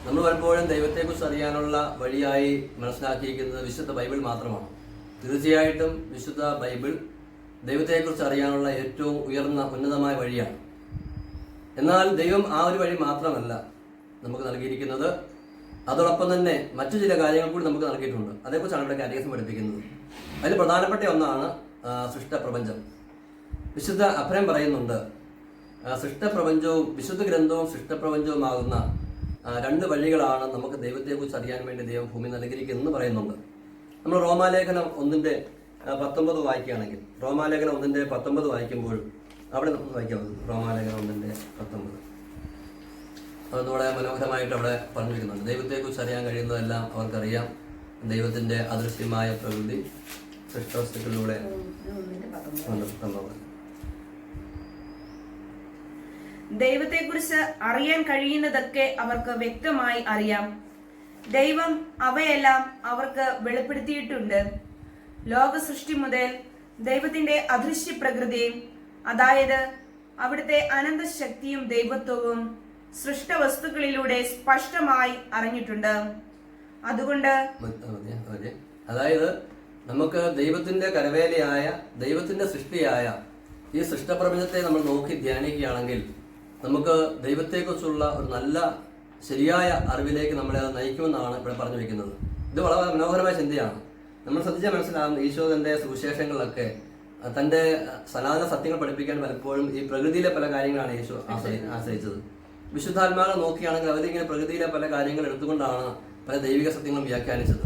നമ്മൾ പലപ്പോഴും ദൈവത്തെക്കുറിച്ച് അറിയാനുള്ള വഴിയായി മനസ്സിലാക്കിയിരിക്കുന്നത് വിശുദ്ധ ബൈബിൾ മാത്രമാണ്. തീർച്ചയായിട്ടും വിശുദ്ധ ബൈബിൾ ദൈവത്തെക്കുറിച്ച് അറിയാനുള്ള ഏറ്റവും ഉന്നതമായ വഴിയാണ്. എന്നാൽ ദൈവം ആ ഒരു വഴി മാത്രമല്ല നമുക്ക് നൽകിയിരിക്കുന്നത്, അതോടൊപ്പം തന്നെ മറ്റു ചില കാര്യങ്ങൾ കൂടി നമുക്ക് നൽകിയിട്ടുണ്ട്. അതേക്കുറിച്ചാണ് ഇവിടെ കാരിക്സം പഠിപ്പിക്കുന്നത്. അതിൽ പ്രധാനപ്പെട്ട ഒന്നാണ് സൃഷ്ടപ്രപഞ്ചം. വിശുദ്ധ അബ്രഹാം പറയുന്നുണ്ട്, സൃഷ്ടപ്രപഞ്ചവും വിശുദ്ധ ഗ്രന്ഥവും സൃഷ്ടപ്രപഞ്ചവുമാകുന്ന 2 വഴികളാണ് നമുക്ക് ദൈവത്തെക്കുറിച്ച് അറിയാൻ വേണ്ടി ദൈവം ഭൂമി നൽകിയിരിക്കുന്നതെന്ന് പറയുന്നുണ്ട്. നമ്മൾ റോമാലേഖനം 1:19 വായിക്കുകയാണെങ്കിൽ, റോമാലേഖനം 1:19 വായിക്കുമ്പോൾ അവിടെ നമ്മൾ വായിക്കാവുന്നത് റോമാലേഖനം 1:19 അതൊന്നുകൂടെ മനോഹരമായിട്ട് അവിടെ പറഞ്ഞിരിക്കുന്നുണ്ട്. ദൈവത്തെക്കുറിച്ച് അറിയാൻ കഴിയുന്നതെല്ലാം അവർക്കറിയാം. ദൈവത്തിൻ്റെ അദൃശ്യമായ പ്രകൃതി സൃഷ്ടവസ്തുക്കളിലൂടെ ദൈവത്തെക്കുറിച്ച് അറിയാൻ കഴിയുന്നതൊക്കെ അവർക്ക് വ്യക്തമായി അറിയാം. ദൈവം അവയെല്ലാം അവർക്ക് വെളിപ്പെടുത്തിയിട്ടുണ്ട്. ലോക സൃഷ്ടി മുതൽ ദൈവത്തിന്റെ അദൃശ്യ പ്രകൃതിയും, അതായത് അവിടുത്തെ അനന്തശക്തിയും ദൈവത്വവും സൃഷ്ടവസ്തുക്കളിലൂടെ സ്പഷ്ടമായി അറിഞ്ഞിട്ടുണ്ട്. അതുകൊണ്ട് അതായത് നമുക്ക് ദൈവത്തിന്റെ കരവേലയായ, ദൈവത്തിന്റെ സൃഷ്ടിയായ ഈ സൃഷ്ടപ്രപഞ്ചത്തെ നമ്മൾ നോക്കി ധ്യാനിക്കുകയാണെങ്കിൽ നമുക്ക് ദൈവത്തെക്കുറിച്ചുള്ള ഒരു നല്ല ശരിയായ അറിവിലേക്ക് നമ്മളെ അത് നയിക്കുമെന്നാണ് ഇവിടെ പറഞ്ഞു വെക്കുന്നത്. ഇത് വളരെ മനോഹരമായ ചിന്തയാണ്. നമ്മൾ ശ്രദ്ധിച്ചാൽ മനസ്സിലാകും, ഈശോ തന്റെ സുവിശേഷങ്ങളിലൊക്കെ തന്റെ സനാതന സത്യങ്ങൾ പഠിപ്പിക്കാൻ പലപ്പോഴും ഈ പ്രകൃതിയിലെ പല കാര്യങ്ങളാണ് ഈശോ ആശ്രയിച്ചത്. വിശുദ്ധാത്മാക്കളെ നോക്കിയാണെങ്കിൽ അവരിങ്ങനെ പ്രകൃതിയിലെ പല കാര്യങ്ങൾ എടുത്തുകൊണ്ടാണ് പല ദൈവിക സത്യങ്ങളും വ്യാഖ്യാനിച്ചത്.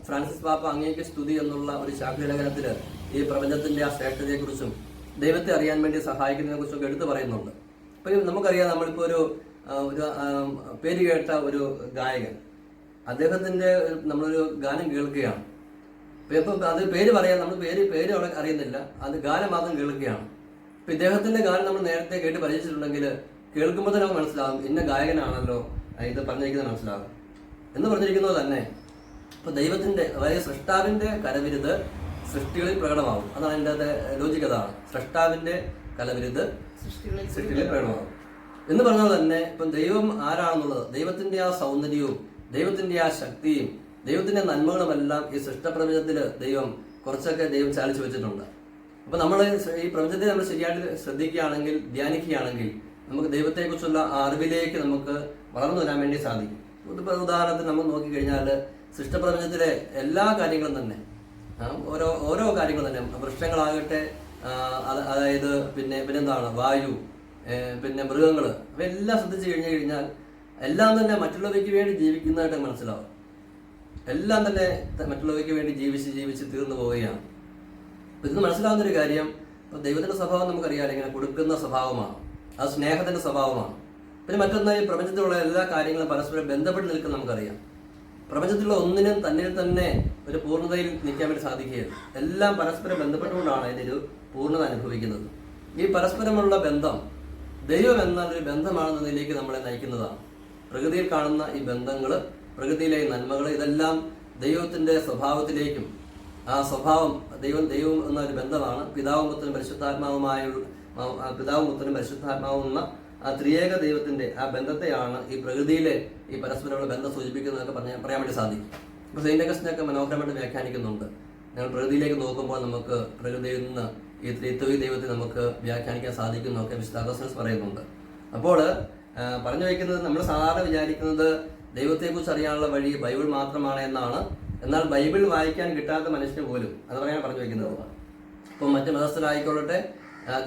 ഫ്രാൻസിസ് പാപ്പ അങ്ങേക്ക് സ്തുതി എന്നുള്ള ഒരു ശാഖലേഖനത്തിൽ ഈ പ്രപഞ്ചത്തിന്റെ ആ ശ്രേഷ്ഠതയെക്കുറിച്ചും ദൈവത്തെ അറിയാൻ വേണ്ടി സഹായിക്കുന്നതിനെ കുറിച്ചൊക്കെ എടുത്തു പറയുന്നുണ്ട്. അപ്പൊ നമ്മൾക്കറിയാം, നമ്മളിപ്പോ ഒരു പേര് കേട്ട ഒരു ഗായകൻ, അദ്ദേഹത്തിന്റെ നമ്മളൊരു ഗാനം കേൾക്കുകയാണ്. ഇപ്പം അത് പേര് പറയാൻ നമ്മൾ പേര് അവിടെ അറിയുന്നില്ല, അത് ഗാനം മാത്രം കേൾക്കുകയാണ്. ഇപ്പൊ ഇദ്ദേഹത്തിന്റെ ഗാനം നമ്മൾ നേരത്തെ കേട്ട് പരിചയിച്ചിട്ടുണ്ടെങ്കിൽ കേൾക്കുമ്പോൾ തന്നെ നമുക്ക് മനസ്സിലാകും ഇന്ന ഗായകനാണല്ലോ ഇത് പറഞ്ഞിരിക്കുന്നത് മനസ്സിലാകും എന്ന് പറഞ്ഞിരിക്കുന്നത് തന്നെ. ഇപ്പൊ ദൈവത്തിന്റെ, അതായത് സൃഷ്ടാവിന്റെ കരവിരുത് സൃഷ്ടികളിൽ പ്രകടമാകും. അതാണ് അതിൻ്റെ ലോജിക്. അതാണ് സൃഷ്ടാവിന്റെ കലവിരുത് സൃഷ്ടികളിൽ പ്രകടമാകും എന്ന് പറഞ്ഞാൽ തന്നെ ഇപ്പം ദൈവം ആരാണെന്നുള്ളത്, ദൈവത്തിന്റെ ആ സൗന്ദര്യവും ദൈവത്തിന്റെ ആ ശക്തിയും ദൈവത്തിന്റെ നന്മകളുമെല്ലാം ഈ സൃഷ്ടപ്രപഞ്ചത്തിൽ ദൈവം കുറച്ചൊക്കെ ദൈവം ചാലിച്ചു വെച്ചിട്ടുണ്ട്. അപ്പൊ നമ്മൾ ഈ പ്രപഞ്ചത്തെ നമ്മൾ ശരിയായിട്ട് ശ്രദ്ധിക്കുകയാണെങ്കിൽ, ധ്യാനിക്കുകയാണെങ്കിൽ നമുക്ക് ദൈവത്തെക്കുറിച്ചുള്ള ആ അറിവിലേക്ക് നമുക്ക് വളർന്നു വരാൻ വേണ്ടി സാധിക്കും. ഉദാഹരണത്തിന് നമ്മൾ നോക്കിക്കഴിഞ്ഞാൽ സൃഷ്ടപ്രപഞ്ചത്തിലെ എല്ലാ കാര്യങ്ങളും തന്നെ, ഓരോ കാര്യങ്ങളും തന്നെ, വൃക്ഷങ്ങളാകട്ടെ, അതായത് പിന്നെന്താണ് വായു, പിന്നെ മൃഗങ്ങൾ, അവയെല്ലാം ശ്രദ്ധിച്ചു കഴിഞ്ഞാൽ എല്ലാം തന്നെ മറ്റുള്ളവയ്ക്ക് വേണ്ടി ജീവിക്കുന്നതായിട്ട് മനസ്സിലാവും. എല്ലാം തന്നെ മറ്റുള്ളവയ്ക്ക് വേണ്ടി ജീവിച്ച് തീർന്നു പോവുകയാണ്. ഇത് മനസ്സിലാവുന്നൊരു കാര്യം, ദൈവത്തിന്റെ സ്വഭാവം നമുക്കറിയാം, ഇങ്ങനെ കൊടുക്കുന്ന സ്വഭാവമാണ്, അത് സ്നേഹത്തിന്റെ സ്വഭാവമാണ്. പിന്നെ മറ്റൊന്ന്, ഈ പ്രപഞ്ചത്തിലുള്ള എല്ലാ കാര്യങ്ങളും പരസ്പരം ബന്ധപ്പെട്ട് നിൽക്കുന്ന നമുക്കറിയാം. പ്രപഞ്ചത്തിലുള്ള ഒന്നിനും തന്നിൽ തന്നെ ഒരു പൂർണ്ണതയിൽ നിൽക്കാൻ വേണ്ടി സാധിക്കുകയില്ല. എല്ലാം പരസ്പരം ബന്ധപ്പെട്ടുകൊണ്ടാണ് അതിൻ്റെ ഒരു പൂർണ്ണത അനുഭവിക്കുന്നത്. ഈ പരസ്പരമുള്ള ബന്ധം ദൈവം എന്നൊരു ബന്ധമാണെന്നതിലേക്ക് നമ്മളെ നയിക്കുന്നതാണ്. പ്രകൃതിയിൽ കാണുന്ന ഈ ബന്ധങ്ങൾ, പ്രകൃതിയിലെ ഈ നന്മകൾ, ഇതെല്ലാം ദൈവത്തിന്റെ സ്വഭാവത്തിലേക്കും, ആ സ്വഭാവം ദൈവം എന്നൊരു ബന്ധമാണ്. പിതാവും പുത്രനും പരിശുദ്ധാത്മാവും എന്ന ആ ത്രിയേക ദൈവത്തിന്റെ ആ ബന്ധത്തെയാണ് ഈ പ്രകൃതിയിലെ ഈ പരസ്പരമുള്ള ബന്ധം സൂചിപ്പിക്കുന്നതൊക്കെ പറയാൻ വേണ്ടി സാധിക്കും. ഇപ്പൊ സെയിന്റ് അഗസ്റ്റിനൊക്കെ മനോഹരമായിട്ട് വ്യാഖ്യാനിക്കുന്നുണ്ട്. ഞങ്ങൾ പ്രകൃതിയിലേക്ക് നോക്കുമ്പോൾ നമുക്ക് പ്രകൃതിയിൽ നിന്ന് ഈ ത്രിത്വ ദൈവത്തെ നമുക്ക് വ്യാഖ്യാനിക്കാൻ സാധിക്കുന്നതൊക്കെ വിശുദ്ധ അഗസ്റ്റിനസ് പറയുന്നുണ്ട്. അപ്പോൾ പറഞ്ഞു വയ്ക്കുന്നത്, നമ്മൾ സാധാരണ വിചാരിക്കുന്നത് ദൈവത്തെക്കുറിച്ച് അറിയാനുള്ള വഴി ബൈബിൾ മാത്രമാണ് എന്നാണ്. എന്നാൽ ബൈബിൾ വായിക്കാൻ കിട്ടാത്ത മനുഷ്യന് പോലും, അത് പറയാൻ പറഞ്ഞു വയ്ക്കുന്നത്. ഇപ്പം മറ്റു മതസ്ഥരായിക്കൊള്ളട്ടെ,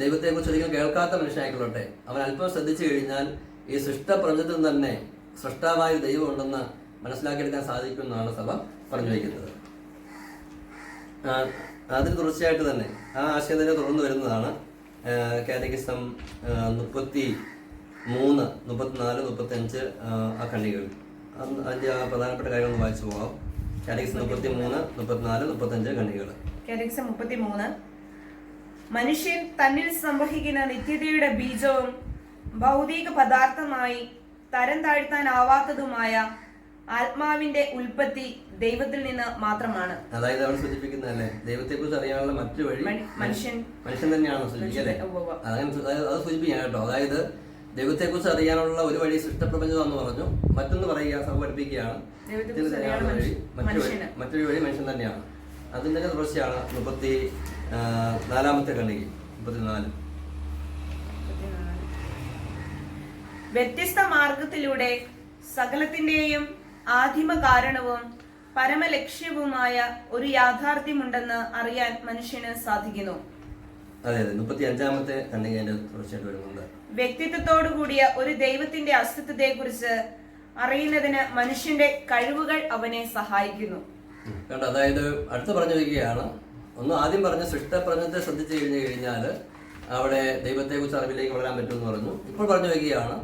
ദൈവത്തെക്കുറിച്ച് ഒരിക്കലും കേൾക്കാത്ത മനുഷ്യനായിക്കൊള്ളട്ടെ, അവൻ അല്പം ശ്രദ്ധിച്ചു കഴിഞ്ഞാൽ ഈ സൃഷ്ടപ്രപഞ്ചത്തിൽ തന്നെ സൃഷ്ടാവായ ദൈവം ഉണ്ടെന്ന് മനസ്സിലാക്കിയെടുക്കാൻ സാധിക്കുമെന്നാണ് സഭ പറഞ്ഞു വയ്ക്കുന്നത്. അതിന് തുടർച്ചയായിട്ട് തന്നെ ആ ആശയം തന്നെ തുടർന്ന് വരുന്നതാണ് കാറ്റഗിസം 33, 34, 35 ആ ഖണ്ഡികൾ. അതിന്റെ ആ പ്രധാനപ്പെട്ട കാര്യങ്ങളൊന്ന് വായിച്ചു പോകാം. കാറ്റഗിസം 33, 34, 35 ഖണ്ഡികൾ. കാറ്റഗിസം 33. മനുഷ്യൻ തന്നിൽ സംവഹിക്കുന്ന നിത്യതയുടെ ബീജവും ഭൗതിക പദാർത്ഥമായി തരം താഴ്ത്താനാവാത്തതുമായ ആത്മാവിന്റെ ഉൽപ്പത്തി ദൈവത്തിൽ നിന്ന് മാത്രമാണ്. അതായത് അവൾ സൂചിപ്പിക്കുന്നതല്ലേ, ദൈവത്തെ കുറിച്ച് അറിയാനുള്ള മറ്റു വഴി മനുഷ്യൻ തന്നെയാണ് സൂചിപ്പിക്കല്ലേ. അത് സൂചിപ്പിക്കാൻ കേട്ടോ. അതായത് ദൈവത്തെ കുറിച്ച് അറിയാനുള്ള ഒരു വഴി സൃഷ്ടപ്രപഞ്ചം എന്ന് പറഞ്ഞു, മറ്റൊന്ന് പറയുക, സഭ പഠിപ്പിക്കുകയാണ് മറ്റൊരു വഴി മനുഷ്യൻ തന്നെയാണ്. അതിന്റെ തുടർച്ചയാണ് 34 ഖണ്ഡിക. 34 വ്യത്യസ്ത മാർഗത്തിലൂടെ സകലത്തിന്റെയും ആദിമ കാരണവും പരമലക്ഷ്യവുമായ ഒരു യാഥാർത്ഥ്യമുണ്ടെന്ന് അറിയാൻ മനുഷ്യന് സാധിക്കുന്നു. അതെ, 35 ഖണ്ഡികയുടെ തുടർച്ചയായിട്ട് വരുന്നുണ്ട്. വ്യക്തിത്വത്തോടു കൂടിയ ഒരു ദൈവത്തിന്റെ അസ്തിത്വത്തെ കുറിച്ച് അറിയുന്നതിന് മനുഷ്യന്റെ കഴിവുകൾ അവനെ സഹായിക്കുന്നു. കണ്ടോ, അതായത് അടുത്ത് പറഞ്ഞു വയ്ക്കുകയാണ്. ആദ്യം പറഞ്ഞ സൃഷ്ടപ്രപഞ്ചത്തെ ശ്രദ്ധിച്ചു കഴിഞ്ഞാൽ അവിടെ ദൈവത്തെ കുറിച്ച് അറിവിലേക്ക് വളരാൻ പറ്റുമെന്ന് പറഞ്ഞു. ഇപ്പോൾ പറഞ്ഞു വയ്ക്കുകയാണ്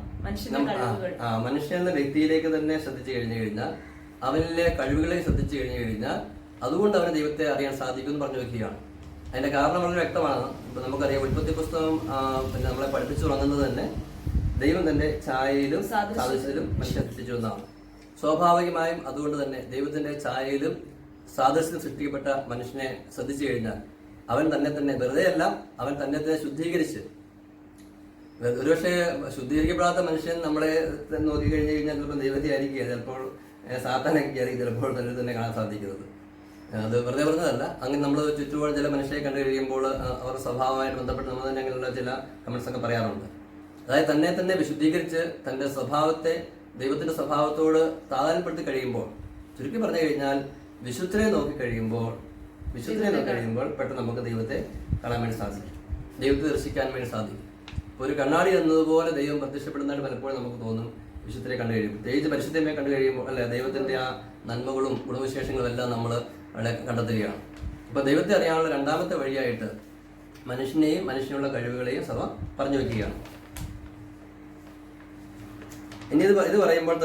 മനുഷ്യൻ എന്ന വ്യക്തിയിലേക്ക് തന്നെ ശ്രദ്ധിച്ചു കഴിഞ്ഞാൽ, അവനിലെ കഴിവുകളെ ശ്രദ്ധിച്ചു കഴിഞ്ഞാൽ അതുകൊണ്ട് അവന് ദൈവത്തെ അറിയാൻ സാധിക്കും എന്ന് പറഞ്ഞു വയ്ക്കുകയാണ്. അതിന്റെ കാരണം വളരെ വ്യക്തമാണ്. ഇപ്പൊ നമുക്കറിയാം, ഉൽപ്പത്തി പുസ്തകം പിന്നെ നമ്മളെ പഠിപ്പിച്ചു തുടങ്ങുന്നത് തന്നെ ദൈവം തന്റെ ഛായയിലും സാദൃശ്യത്തിലും മനുഷ്യനെ സൃഷ്ടിച്ചു എന്നാണ്. സ്വാഭാവികമായും അതുകൊണ്ട് തന്നെ ദൈവത്തിന്റെ ഛായയിലും സാദൃശ്യത്തിലും സൃഷ്ടിക്കപ്പെട്ട മനുഷ്യനെ ശ്രദ്ധിച്ചു കഴിഞ്ഞാൽ അവൻ തന്നെ വെറുതെയല്ല, അവൻ തന്നെ ശുദ്ധീകരിച്ച്, ഒരുപക്ഷെ ശുദ്ധീകരിക്കപ്പെടാത്ത മനുഷ്യൻ നമ്മളെ നോക്കി കഴിഞ്ഞു കഴിഞ്ഞാൽ ചിലപ്പോൾ ദൈവത്തെ ആയിരിക്കുക, ചിലപ്പോൾ സാത്താനൊക്കെ ആയിരിക്കും ചിലപ്പോൾ തന്നെ കാണാൻ സാധിക്കുന്നത്. അത് വെറുതെ പറഞ്ഞതല്ല. അങ്ങനെ നമ്മൾ ചുറ്റുപാട് ചില മനുഷ്യരെ കണ്ടു കഴിയുമ്പോൾ അവരുടെ സ്വഭാവമായിട്ട് ബന്ധപ്പെട്ട് നമ്മൾ തന്നെ അങ്ങനെയുള്ള ചില കമന്റ്സ് ഒക്കെ പറയാറുണ്ട്. അതായത് തന്നെ വിശുദ്ധീകരിച്ച് തന്റെ സ്വഭാവത്തെ ദൈവത്തിന്റെ സ്വഭാവത്തോട് താതാൽപ്പെടുത്തി കഴിയുമ്പോൾ, ചുരുക്കി പറഞ്ഞു കഴിഞ്ഞാൽ വിശുദ്ധനെ നോക്കി കഴിയുമ്പോൾ പെട്ടെന്ന് നമുക്ക് ദൈവത്തെ കാണാൻ വേണ്ടി സാധിക്കും, ദൈവത്തെ ദർശിക്കാൻ വേണ്ടി സാധിക്കും. ഒരു കണ്ണാടി എന്നതുപോലെ ദൈവം പ്രത്യക്ഷപ്പെടുന്നതായിട്ട് പലപ്പോഴും നമുക്ക് തോന്നും വിശുദ്ധരെ കണ്ടു കഴിയുമ്പോൾ, പ്രത്യേകിച്ച് പരിശുദ്ധമേ കണ്ടു കഴിയുമ്പോൾ അല്ലെ ദൈവത്തിന്റെ ആ നന്മകളും ഗുണവിശേഷങ്ങളും എല്ലാം നമ്മൾ അവിടെ കണ്ടെത്തുകയാണ്. അപ്പൊ ദൈവത്തെ അറിയാനുള്ള രണ്ടാമത്തെ വഴിയായിട്ട് മനുഷ്യനെയും മനുഷ്യനുള്ള കഴിവുകളെയും സഭ പറഞ്ഞു വെക്കുകയാണ്. ഇനി ഇത് പറയുമ്പോൾ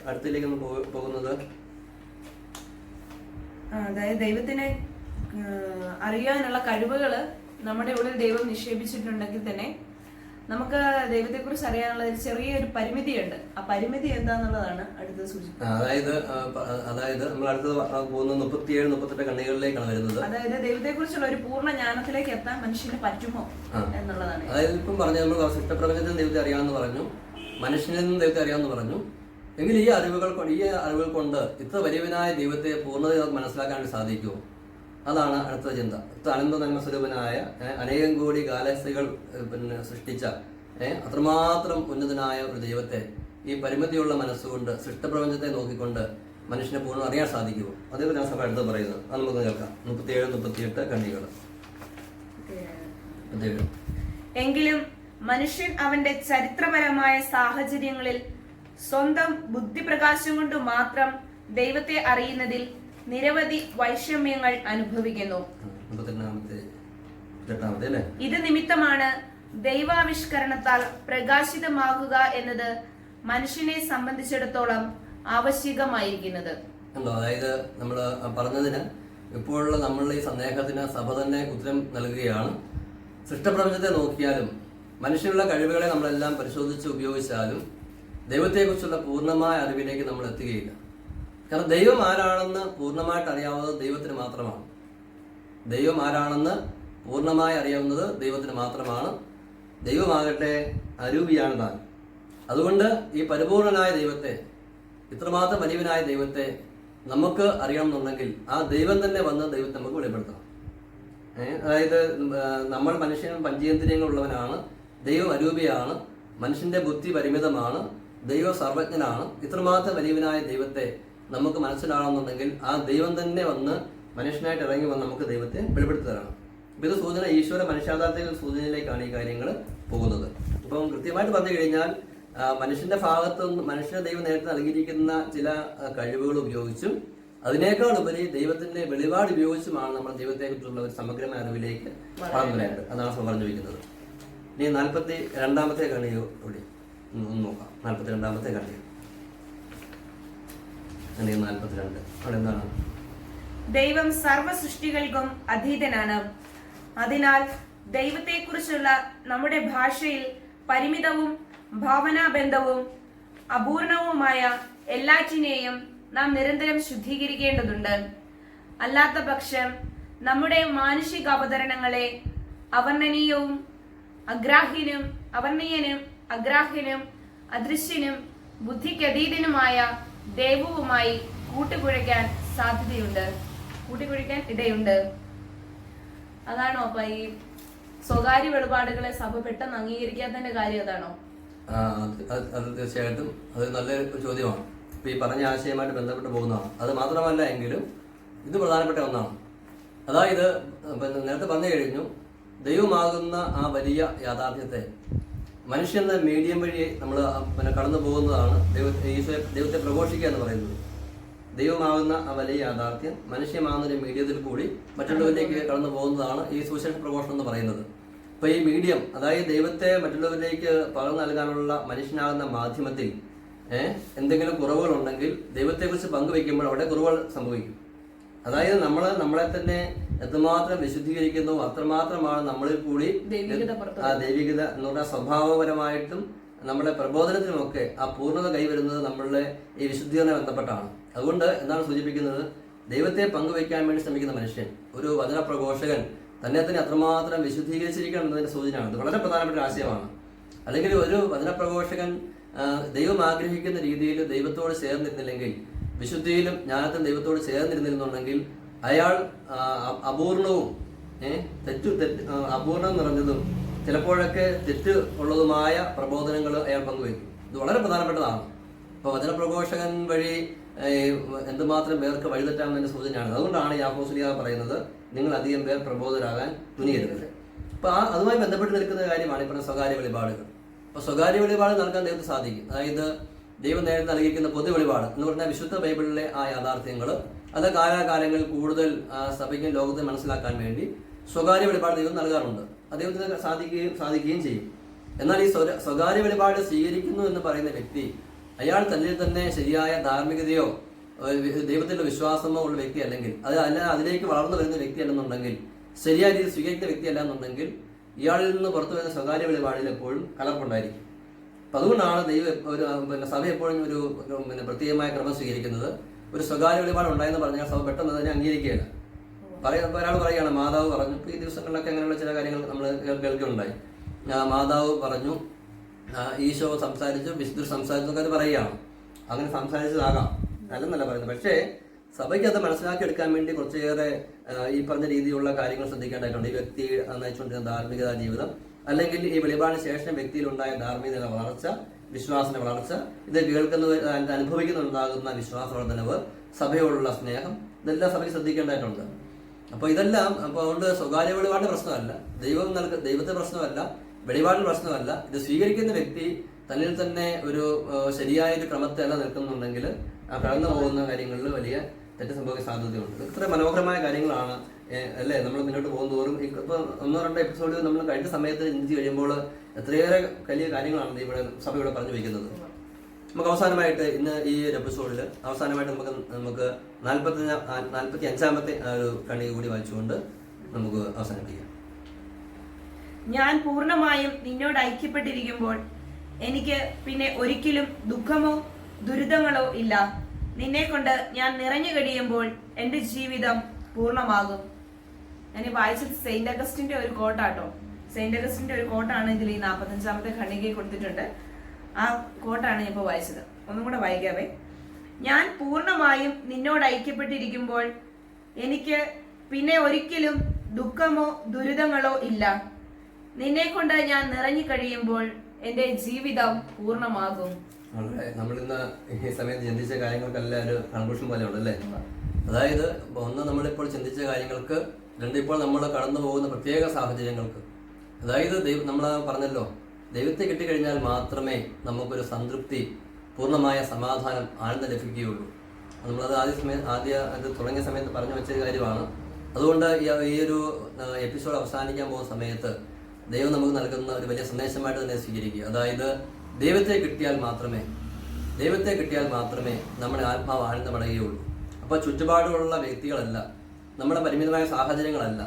അടുത്തിലേക്ക് നമ്മൾ പോകുന്നത് അതായത് ദൈവത്തിനെ അറിയാനുള്ള കഴിവുകള് നമ്മുടെ ഉള്ളിൽ ദൈവം നിക്ഷേപിച്ചിട്ടുണ്ടെങ്കിൽ തന്നെ നമുക്ക് ദൈവത്തെക്കുറിച്ച് അറിയാനുള്ള ചെറിയൊരു പരിമിതിയുണ്ട്. ആ പരിമിതി എന്താന്നുള്ളതാണ് അടുത്തത് സൂചിപ്പിക്കുന്നത്. അതായത് നമ്മൾ അടുത്തത് പോകുന്ന 37-38 കണ്ണികളിലേക്കാണ് വരുന്നത്. അതായത് ദൈവത്തെക്കുറിച്ചുള്ള ഒരു പൂർണ്ണ ജ്ഞാനത്തിലേക്ക് എത്താൻ മനുഷ്യന് പറ്റുമോ എന്നുള്ളതാണ്. അതായത് ഇപ്പം പറഞ്ഞു, നമ്മൾ സൃഷ്ടപ്രപഞ്ചത്തിൽ ദൈവത്തെ അറിയാമെന്ന് പറഞ്ഞു, മനുഷ്യനിൽ നിന്നും ദൈവത്തെ അറിയാമെന്ന് പറഞ്ഞു. എങ്കിൽ ഈ അറിവുകൾ കൊണ്ട് ഇത്ര വലിയവനായ ദൈവത്തെ പൂർണ്ണതയിൽ നമുക്ക് മനസ്സിലാക്കാൻ വേണ്ടി സാധിക്കുമോ? അതാണ് അടുത്ത ചിന്ത. അനന്ത നന്മസ്വരൂപനായ അനേകം കോടി ഗാലക്സികൾ സൃഷ്ടിച്ച അത്രമാത്രം ഉന്നതനായ ഒരു ദൈവത്തെ ഈ പരിമിതിയുള്ള മനസ്സുകൊണ്ട് സൃഷ്ടപ്രപഞ്ചത്തെ നോക്കിക്കൊണ്ട് മനുഷ്യനെ പൂർണ്ണം അറിയാൻ സാധിക്കുമോ? അതേപോലെ ഞാൻ സഭ അടുത്ത് പറയുന്നത് അത് നമുക്ക് കേൾക്കാം. 37-38 കണ്ണികൾ. എങ്കിലും മനുഷ്യൻ അവന്റെ ചരിത്രപരമായ സാഹചര്യങ്ങളിൽ സ്വന്തം ബുദ്ധിപ്രകാശം കൊണ്ട് മാത്രം ദൈവത്തെ അറിയുന്നതിൽ നിരവധി വൈഷമ്യങ്ങൾ അനുഭവിക്കുന്നു. ഇത് നിമിത്തമാണ് ദൈവാവിഷ്കരണത്താൽ പ്രകാശിതമാകുക എന്നത് മനുഷ്യനെ സംബന്ധിച്ചിടത്തോളം ആവശ്യകമായിരിക്കുന്നത്. അതായത് നമ്മൾ പറഞ്ഞതിന് ഇപ്പോഴുള്ള നമ്മളുടെ ഈ സന്ദേഹത്തിന് സഭ തന്നെ ഉത്തരം നൽകുകയാണ്. സൃഷ്ടപ്രപഞ്ചത്തെ നോക്കിയാലും മനുഷ്യനുള്ള കഴിവുകളെ നമ്മളെല്ലാം പരിശോധിച്ച് ഉപയോഗിച്ചാലും ദൈവത്തെക്കുറിച്ചുള്ള പൂർണ്ണമായ അറിവിലേക്ക് നമ്മൾ എത്തുകയില്ല. കാരണം ദൈവം ആരാണെന്ന് പൂർണ്ണമായിട്ട് അറിയാവുന്നത് ദൈവത്തിന് മാത്രമാണ്. ദൈവം ആരാണെന്ന് പൂർണ്ണമായി അറിയാവുന്നത് ദൈവത്തിന് മാത്രമാണ്. ദൈവമാകട്ടെ അരൂപിയാണ് താൻ. അതുകൊണ്ട് ഈ പരിപൂർണനായ ദൈവത്തെ, ഇത്രമാത്രം വലിയവനായ ദൈവത്തെ നമുക്ക് അറിയണമെന്നുണ്ടെങ്കിൽ ആ ദൈവം തന്നെ വന്ന് ദൈവത്തെ നമുക്ക് വെളിപ്പെടുത്തണം. അതായത് നമ്മൾ മനുഷ്യൻ പഞ്ചേന്ദ്രിയങ്ങളുള്ളവനാണ്, ദൈവം അരൂപിയാണ്, മനുഷ്യന്റെ ബുദ്ധി പരിമിതമാണ്, ദൈവം സർവജ്ഞനാണ്. ഇത്രമാത്രം വലിയവനായ ദൈവത്തെ നമുക്ക് മനസ്സിലാകണമെന്നുണ്ടെങ്കിൽ ആ ദൈവം തന്നെ വന്ന് മനുഷ്യനായിട്ട് ഇറങ്ങി വന്ന് നമുക്ക് ദൈവത്തെ വെളിപ്പെടുത്തി തരണം. ഇപ്പം ഇത് സൂചന, ഈശ്വര മനുഷ്യാധാരത്തിലുള്ള സൂചനയിലേക്കാണ് ഈ കാര്യങ്ങൾ പോകുന്നത്. ഇപ്പം കൃത്യമായിട്ട് പറഞ്ഞു കഴിഞ്ഞാൽ മനുഷ്യന്റെ ഭാഗത്ത് നിന്ന് മനുഷ്യന് ദൈവം നേരത്തെ നൽകിയിരിക്കുന്ന ചില കഴിവുകൾ ഉപയോഗിച്ചും അതിനേക്കാൾ ഉപരി ദൈവത്തിന്റെ വെളിപാട് ഉപയോഗിച്ചുമാണ് നമ്മൾ ദൈവത്തെ കുറിച്ചുള്ള ഒരു സമഗ്രമായ അറിവിലേക്ക് വളർന്നുവരേണ്ടത്. അതാണ് പറഞ്ഞു വയ്ക്കുന്നത്. ഇനി 42 കണ്ണിയോ കൂടി ഒന്ന് നോക്കാം. 42 കണ്ണിയോ 42 അവിടെ എന്താണ്? ദൈവം സർവ്വ സൃഷ്ടികൾക്കും അധീതനാണ്. അതിനാൽ ദൈവത്തെക്കുറിച്ചുള്ള നമ്മുടെ ഭാഷയിൽ പരിമിതവും ഭാവനാബന്ധവും അപൂർണവുമായ എല്ലാറ്റിനെയും നാം നിരന്തരം ശുദ്ധീകരിക്കേണ്ടതുണ്ട്. അല്ലാത്ത പക്ഷം നമ്മുടെ മാനുഷിക അവതരണങ്ങളെ അവർണ്ണനീയനും അഗ്രാഹ്യനും അദൃശ്യനും ബുദ്ധിക്കതീതനുമായ ദൈവവുമായി കൂട്ടിക്കുഴയ്ക്കാൻ ഇടയുണ്ട്. അതാണോ അപ്പൊ ഈ സ്വകാര്യ വെളിപാടുകളെ സഭ പെട്ടെന്ന് അംഗീകരിക്കാത്തതിന്റെ കാര്യം അതാണോ? അത് തീർച്ചയായിട്ടും അത് നല്ലൊരു ചോദ്യമാണ്. ഇപ്പൊ ഈ പറഞ്ഞ ആശയമായിട്ട് ബന്ധപ്പെട്ട് പോകുന്നതാണ്. അത് മാത്രമല്ല എങ്കിലും ഇത് പ്രധാനപ്പെട്ട ഒന്നാണ്. അതായത് നേരത്തെ പറഞ്ഞു കഴിഞ്ഞു, ദൈവമാകുന്ന ആ വലിയ യാഥാർത്ഥ്യത്തെ മനുഷ്യന്റെ മീഡിയം വഴി നമ്മൾ കടന്നു പോകുന്നതാണ് ദൈവത്തെ പ്രഘോഷിക്കുക എന്ന് പറയുന്നത്. ദൈവമാകുന്ന ആ വലിയ യാഥാർത്ഥ്യം മനുഷ്യമാകുന്ന ഒരു മീഡിയത്തിൽ കൂടി മറ്റുള്ളവരിലേക്ക് കടന്നു പോകുന്നതാണ് ഈ സുവിശേഷ പ്രഘോഷണം എന്ന് പറയുന്നത്. അപ്പൊ ഈ മീഡിയം, അതായത് ദൈവത്തെ മറ്റുള്ളവരിലേക്ക് പകർന്നു നൽകാനുള്ള മനുഷ്യനാകുന്ന മാധ്യമത്തിൽ എന്തെങ്കിലും കുറവുകൾ ഉണ്ടെങ്കിൽ ദൈവത്തെക്കുറിച്ച് പങ്കുവെക്കുമ്പോൾ അവിടെ കുറവുകൾ സംഭവിക്കും. അതായത് നമ്മളെ തന്നെ എത്രമാത്രം വിശുദ്ധീകരിക്കുന്നു അത്രമാത്രമാണ് നമ്മളിൽ കൂടി ആ ദൈവികത എന്ന് പറഞ്ഞാൽ സ്വഭാവപരമായിട്ടും നമ്മുടെ പ്രബോധനത്തിനുമൊക്കെ ആ പൂർണ്ണത കൈവരുന്നത് നമ്മളുടെ ഈ വിശുദ്ധീകരണം ബന്ധപ്പെട്ടാണ്. അതുകൊണ്ട് എന്താണ് സൂചിപ്പിക്കുന്നത്? ദൈവത്തെ പങ്കുവയ്ക്കാൻ വേണ്ടി ശ്രമിക്കുന്ന മനുഷ്യൻ, ഒരു വചന പ്രഘോഷകൻ തന്നെ അത്രമാത്രം വിശുദ്ധീകരിച്ചിരിക്കണം എന്നതിന്റെ സൂചനയാണ്. ഇത് വളരെ പ്രധാനപ്പെട്ട ഒരു ആശയമാണ്. അല്ലെങ്കിൽ ഒരു വചന പ്രഘോഷകൻ ദൈവം ആഗ്രഹിക്കുന്ന രീതിയിൽ ദൈവത്തോട് ചേർന്നിരുന്നില്ലെങ്കിൽ, വിശുദ്ധിയിലും ജ്ഞാനത്തിലും ദൈവത്തോട് ചേർന്നിരുന്നിരുന്നുണ്ടെങ്കിൽ അയാൾ അപൂർണവും അപൂർണം നിറഞ്ഞതും ചിലപ്പോഴൊക്കെ തെറ്റ് ഉള്ളതുമായ പ്രബോധനങ്ങൾ അയാൾ പങ്കുവയ്ക്കും. ഇത് വളരെ പ്രധാനപ്പെട്ടതാണ്. ഇപ്പോൾ വചനപ്രഘോഷകൻ വഴി എന്തുമാത്രം പേർക്ക് വഴിതെറ്റാമെന്നതിന്റെ സൂചനയാണ്. അതുകൊണ്ടാണ് യാക്കോബ് പറയുന്നത്, നിങ്ങൾ അധികം പേർ പ്രബോധരാകാൻ തുനിയരുത്. അപ്പൊ അതുമായി ബന്ധപ്പെട്ട് നിൽക്കുന്ന കാര്യമാണ് ഇപ്പോൾ സ്വകാര്യ വെളിപാടുകൾ. അപ്പൊ സ്വകാര്യ വെളിപാട് നൽകാൻ ദൈവത്തിന് സാധിക്കും. അതായത് ദൈവം നേരത്തെ നൽകിയിരിക്കുന്ന പൊതു വെളിപാട് എന്ന് പറഞ്ഞാൽ വിശുദ്ധ ബൈബിളിലെ ആ യാഥാർത്ഥ്യങ്ങൾ അത് കാലാകാലങ്ങളിൽ കൂടുതൽ സഭയ്ക്കും ലോകത്തെ മനസ്സിലാക്കാൻ വേണ്ടി സ്വകാര്യ വെളിപാട് ദൈവം നൽകാറുണ്ട്. അദ്ദേഹത്തിന് സാധിക്കുകയും ചെയ്യും. എന്നാൽ ഈ സ്വകാര്യ വെളിപാട് സ്വീകരിക്കുന്നു എന്ന് പറയുന്ന വ്യക്തി അയാൾ തന്നിൽ തന്നെ ശരിയായ ധാർമ്മികതയോ ദൈവത്തിന്റെ വിശ്വാസമോ ഉള്ള വ്യക്തി അല്ലെങ്കിൽ അതിലേക്ക് വളർന്നു വരുന്ന വ്യക്തി അല്ലെന്നുണ്ടെങ്കിൽ, ശരിയായ രീതിയിൽ സ്വീകരിക്കുന്ന വ്യക്തി അല്ല എന്നുണ്ടെങ്കിൽ ഇയാളിൽ നിന്ന് പുറത്തു വരുന്ന സ്വകാര്യ വെളിപാടിൽ എപ്പോഴും കലർപ്പുണ്ടായിരിക്കും. അപ്പൊ അതുകൊണ്ടാണ് സഭ എപ്പോഴും ഒരു പ്രത്യേകമായ ക്രമം സ്വീകരിക്കുന്നത്. ഒരു സ്വകാര്യ വെളിപാട് ഉണ്ടായെന്ന് പറഞ്ഞാൽ സഭ പെട്ടെന്ന് തന്നെ അംഗീകരിക്കുകയില്ല. ഒരാൾ പറയുകയാണ്, മാതാവ് പറഞ്ഞു. ഈ ദിവസങ്ങളിലൊക്കെ അങ്ങനെയുള്ള ചില കാര്യങ്ങൾ നമ്മൾ കേൾക്കുന്നുണ്ടായി. മാതാവ് പറഞ്ഞു, ഈശോ സംസാരിച്ചു, വിശുദ്ധർ സംസാരിച്ചു എന്നൊക്കെ അത് പറയുകയാണ്. അങ്ങനെ സംസാരിച്ചതാകാം, അല്ലെന്നല്ല പറയുന്നത്. പക്ഷേ സഭയ്ക്ക് അത് മനസ്സിലാക്കി എടുക്കാൻ വേണ്ടി കുറച്ചേറെ ഈ പറഞ്ഞ രീതിയിലുള്ള കാര്യങ്ങൾ ശ്രദ്ധിക്കേണ്ടതായിട്ടുണ്ട്. ഈ വ്യക്തി നയിച്ചുകൊണ്ടിരുന്ന ധാർമ്മികതാ ജീവിതം, അല്ലെങ്കിൽ ഈ വെളിപാടിന് ശേഷം വ്യക്തിയിലുണ്ടായ ധാർമ്മികത വളർച്ച, വിശ്വാസത്തിന്റെ വളർച്ച, ഇത് അനുഭവിക്കുന്നുണ്ടാകുന്ന വിശ്വാസ വർധനവ്, സഭയോടുള്ള സ്നേഹം, ഇതെല്ലാം സഭയ്ക്ക് ശ്രദ്ധിക്കേണ്ടതായിട്ടുണ്ട്. അപ്പൊ ഇതെല്ലാം അതുകൊണ്ട് സ്വകാര്യ വെളിപാടിന്റെ പ്രശ്നമല്ല, ദൈവത്തെ പ്രശ്നമല്ല, വെളിപാടിന്റെ പ്രശ്നമല്ല. ഇത് സ്വീകരിക്കുന്ന വ്യക്തി തന്നിൽ തന്നെ ഒരു ശരിയായൊരു ക്രമത്തെ അല്ല നിൽക്കുന്നുണ്ടെങ്കിൽ ആ കടന്നു പോകുന്ന കാര്യങ്ങളിൽ വലിയ തെറ്റ് സംഭവിക്കാൻ സാധ്യതയുണ്ട്. ഇത്ര മനോഹരമായ കാര്യങ്ങളാണ് അല്ലേ നമ്മൾ മുന്നോട്ട് പോകും തോറും. ഇപ്പൊ 1-2 എപ്പിസോഡ് നമ്മൾ കഴിഞ്ഞ സമയത്ത് ചിന്തിച്ച് കഴിയുമ്പോൾ എത്രയേറെ വലിയ കാര്യങ്ങളാണ് ഇവിടെ സഭ ഇവിടെ പറഞ്ഞു വയ്ക്കുന്നത്. നമുക്ക് അവസാനമായിട്ട് ഇന്ന് ഈ ഒരു എപ്പിസോഡിൽ അവസാനമായിട്ട് നമുക്ക് 45-ാമത്തെ ഒരു കണി കൂടി വായിച്ചുകൊണ്ട് നമുക്ക് അവസാനിപ്പിക്കാം. ഞാൻ പൂർണ്ണമായും നിന്നോട് ഐക്യപ്പെട്ടിരിക്കുമ്പോൾ എനിക്ക് പിന്നെ ഒരിക്കലും ദുഃഖമോ ദുരിതങ്ങളോ ഇല്ല. നിന്നെ കൊണ്ട് ഞാൻ നിറഞ്ഞു കഴിയുമ്പോൾ എന്റെ ജീവിതം പൂർണ്ണമാകും. ഞാൻ വായിച്ചത് സെയിന്റ് അഗസ്റ്റിന്റെ ഒരു കോട്ടാട്ടോ. സെയിന്റ് അഗസ്റ്റിന്റെ ഒരു കോട്ടാണ് ഇതിൽ ഈ 45-ാമത്തെ ഖണ്ഡികയിൽ കൊടുത്തിട്ടുണ്ട്. ആ കോട്ടാണ് ഞാൻ ഇപ്പോൾ വായിച്ചത്. ഒന്നും കൂടെ വായിക്കാവേ. ഞാൻ പൂർണ്ണമായും നിന്നോട് ഐക്യപ്പെട്ടിരിക്കുമ്പോൾ എനിക്ക് പിന്നെ ഒരിക്കലും ദുഃഖമോ ദുരിതങ്ങളോ ഇല്ല. നിന്നെ കൊണ്ട് ഞാൻ നിറഞ്ഞു കഴിയുമ്പോൾ എന്റെ ജീവിതം പൂർണ്ണമാകും. നമ്മളിന്ന് ഈ സമയത്ത് ചിന്തിച്ച കാര്യങ്ങൾക്കെല്ലാം ഒരു കൺക്ലൂഷൻ പോലെ ഉണ്ടല്ലേ. അതായത് ഒന്ന്, നമ്മളിപ്പോൾ ചിന്തിച്ച കാര്യങ്ങൾക്ക്; രണ്ട്, ഇപ്പോൾ നമ്മൾ കടന്നു പോകുന്ന പ്രത്യേക സാഹചര്യങ്ങൾക്ക്. അതായത് നമ്മൾ പറഞ്ഞല്ലോ, ദൈവത്തെ കിട്ടിക്കഴിഞ്ഞാൽ മാത്രമേ നമുക്കൊരു സംതൃപ്തി, പൂർണ്ണമായ സമാധാനം, ആനന്ദം ലഭിക്കുകയുള്ളൂ. നമ്മളത് അത് തുടങ്ങിയ സമയത്ത് പറഞ്ഞു വെച്ച കാര്യമാണ്. അതുകൊണ്ട് ഈ ഒരു എപ്പിസോഡ് അവസാനിക്കാൻ പോകുന്ന സമയത്ത് ദൈവം നമുക്ക് നൽകുന്ന ഒരു വലിയ സന്ദേശമായിട്ട് തന്നെ സ്വീകരിക്കുക. അതായത് ദൈവത്തെ കിട്ടിയാൽ മാത്രമേ നമ്മുടെ ആത്മാവ് ആനന്ദമടയുകയുള്ളൂ. അപ്പോൾ ചുറ്റുപാടുള്ള വ്യക്തികളല്ല, നമ്മുടെ പരിമിതമായ സാഹചര്യങ്ങളല്ല,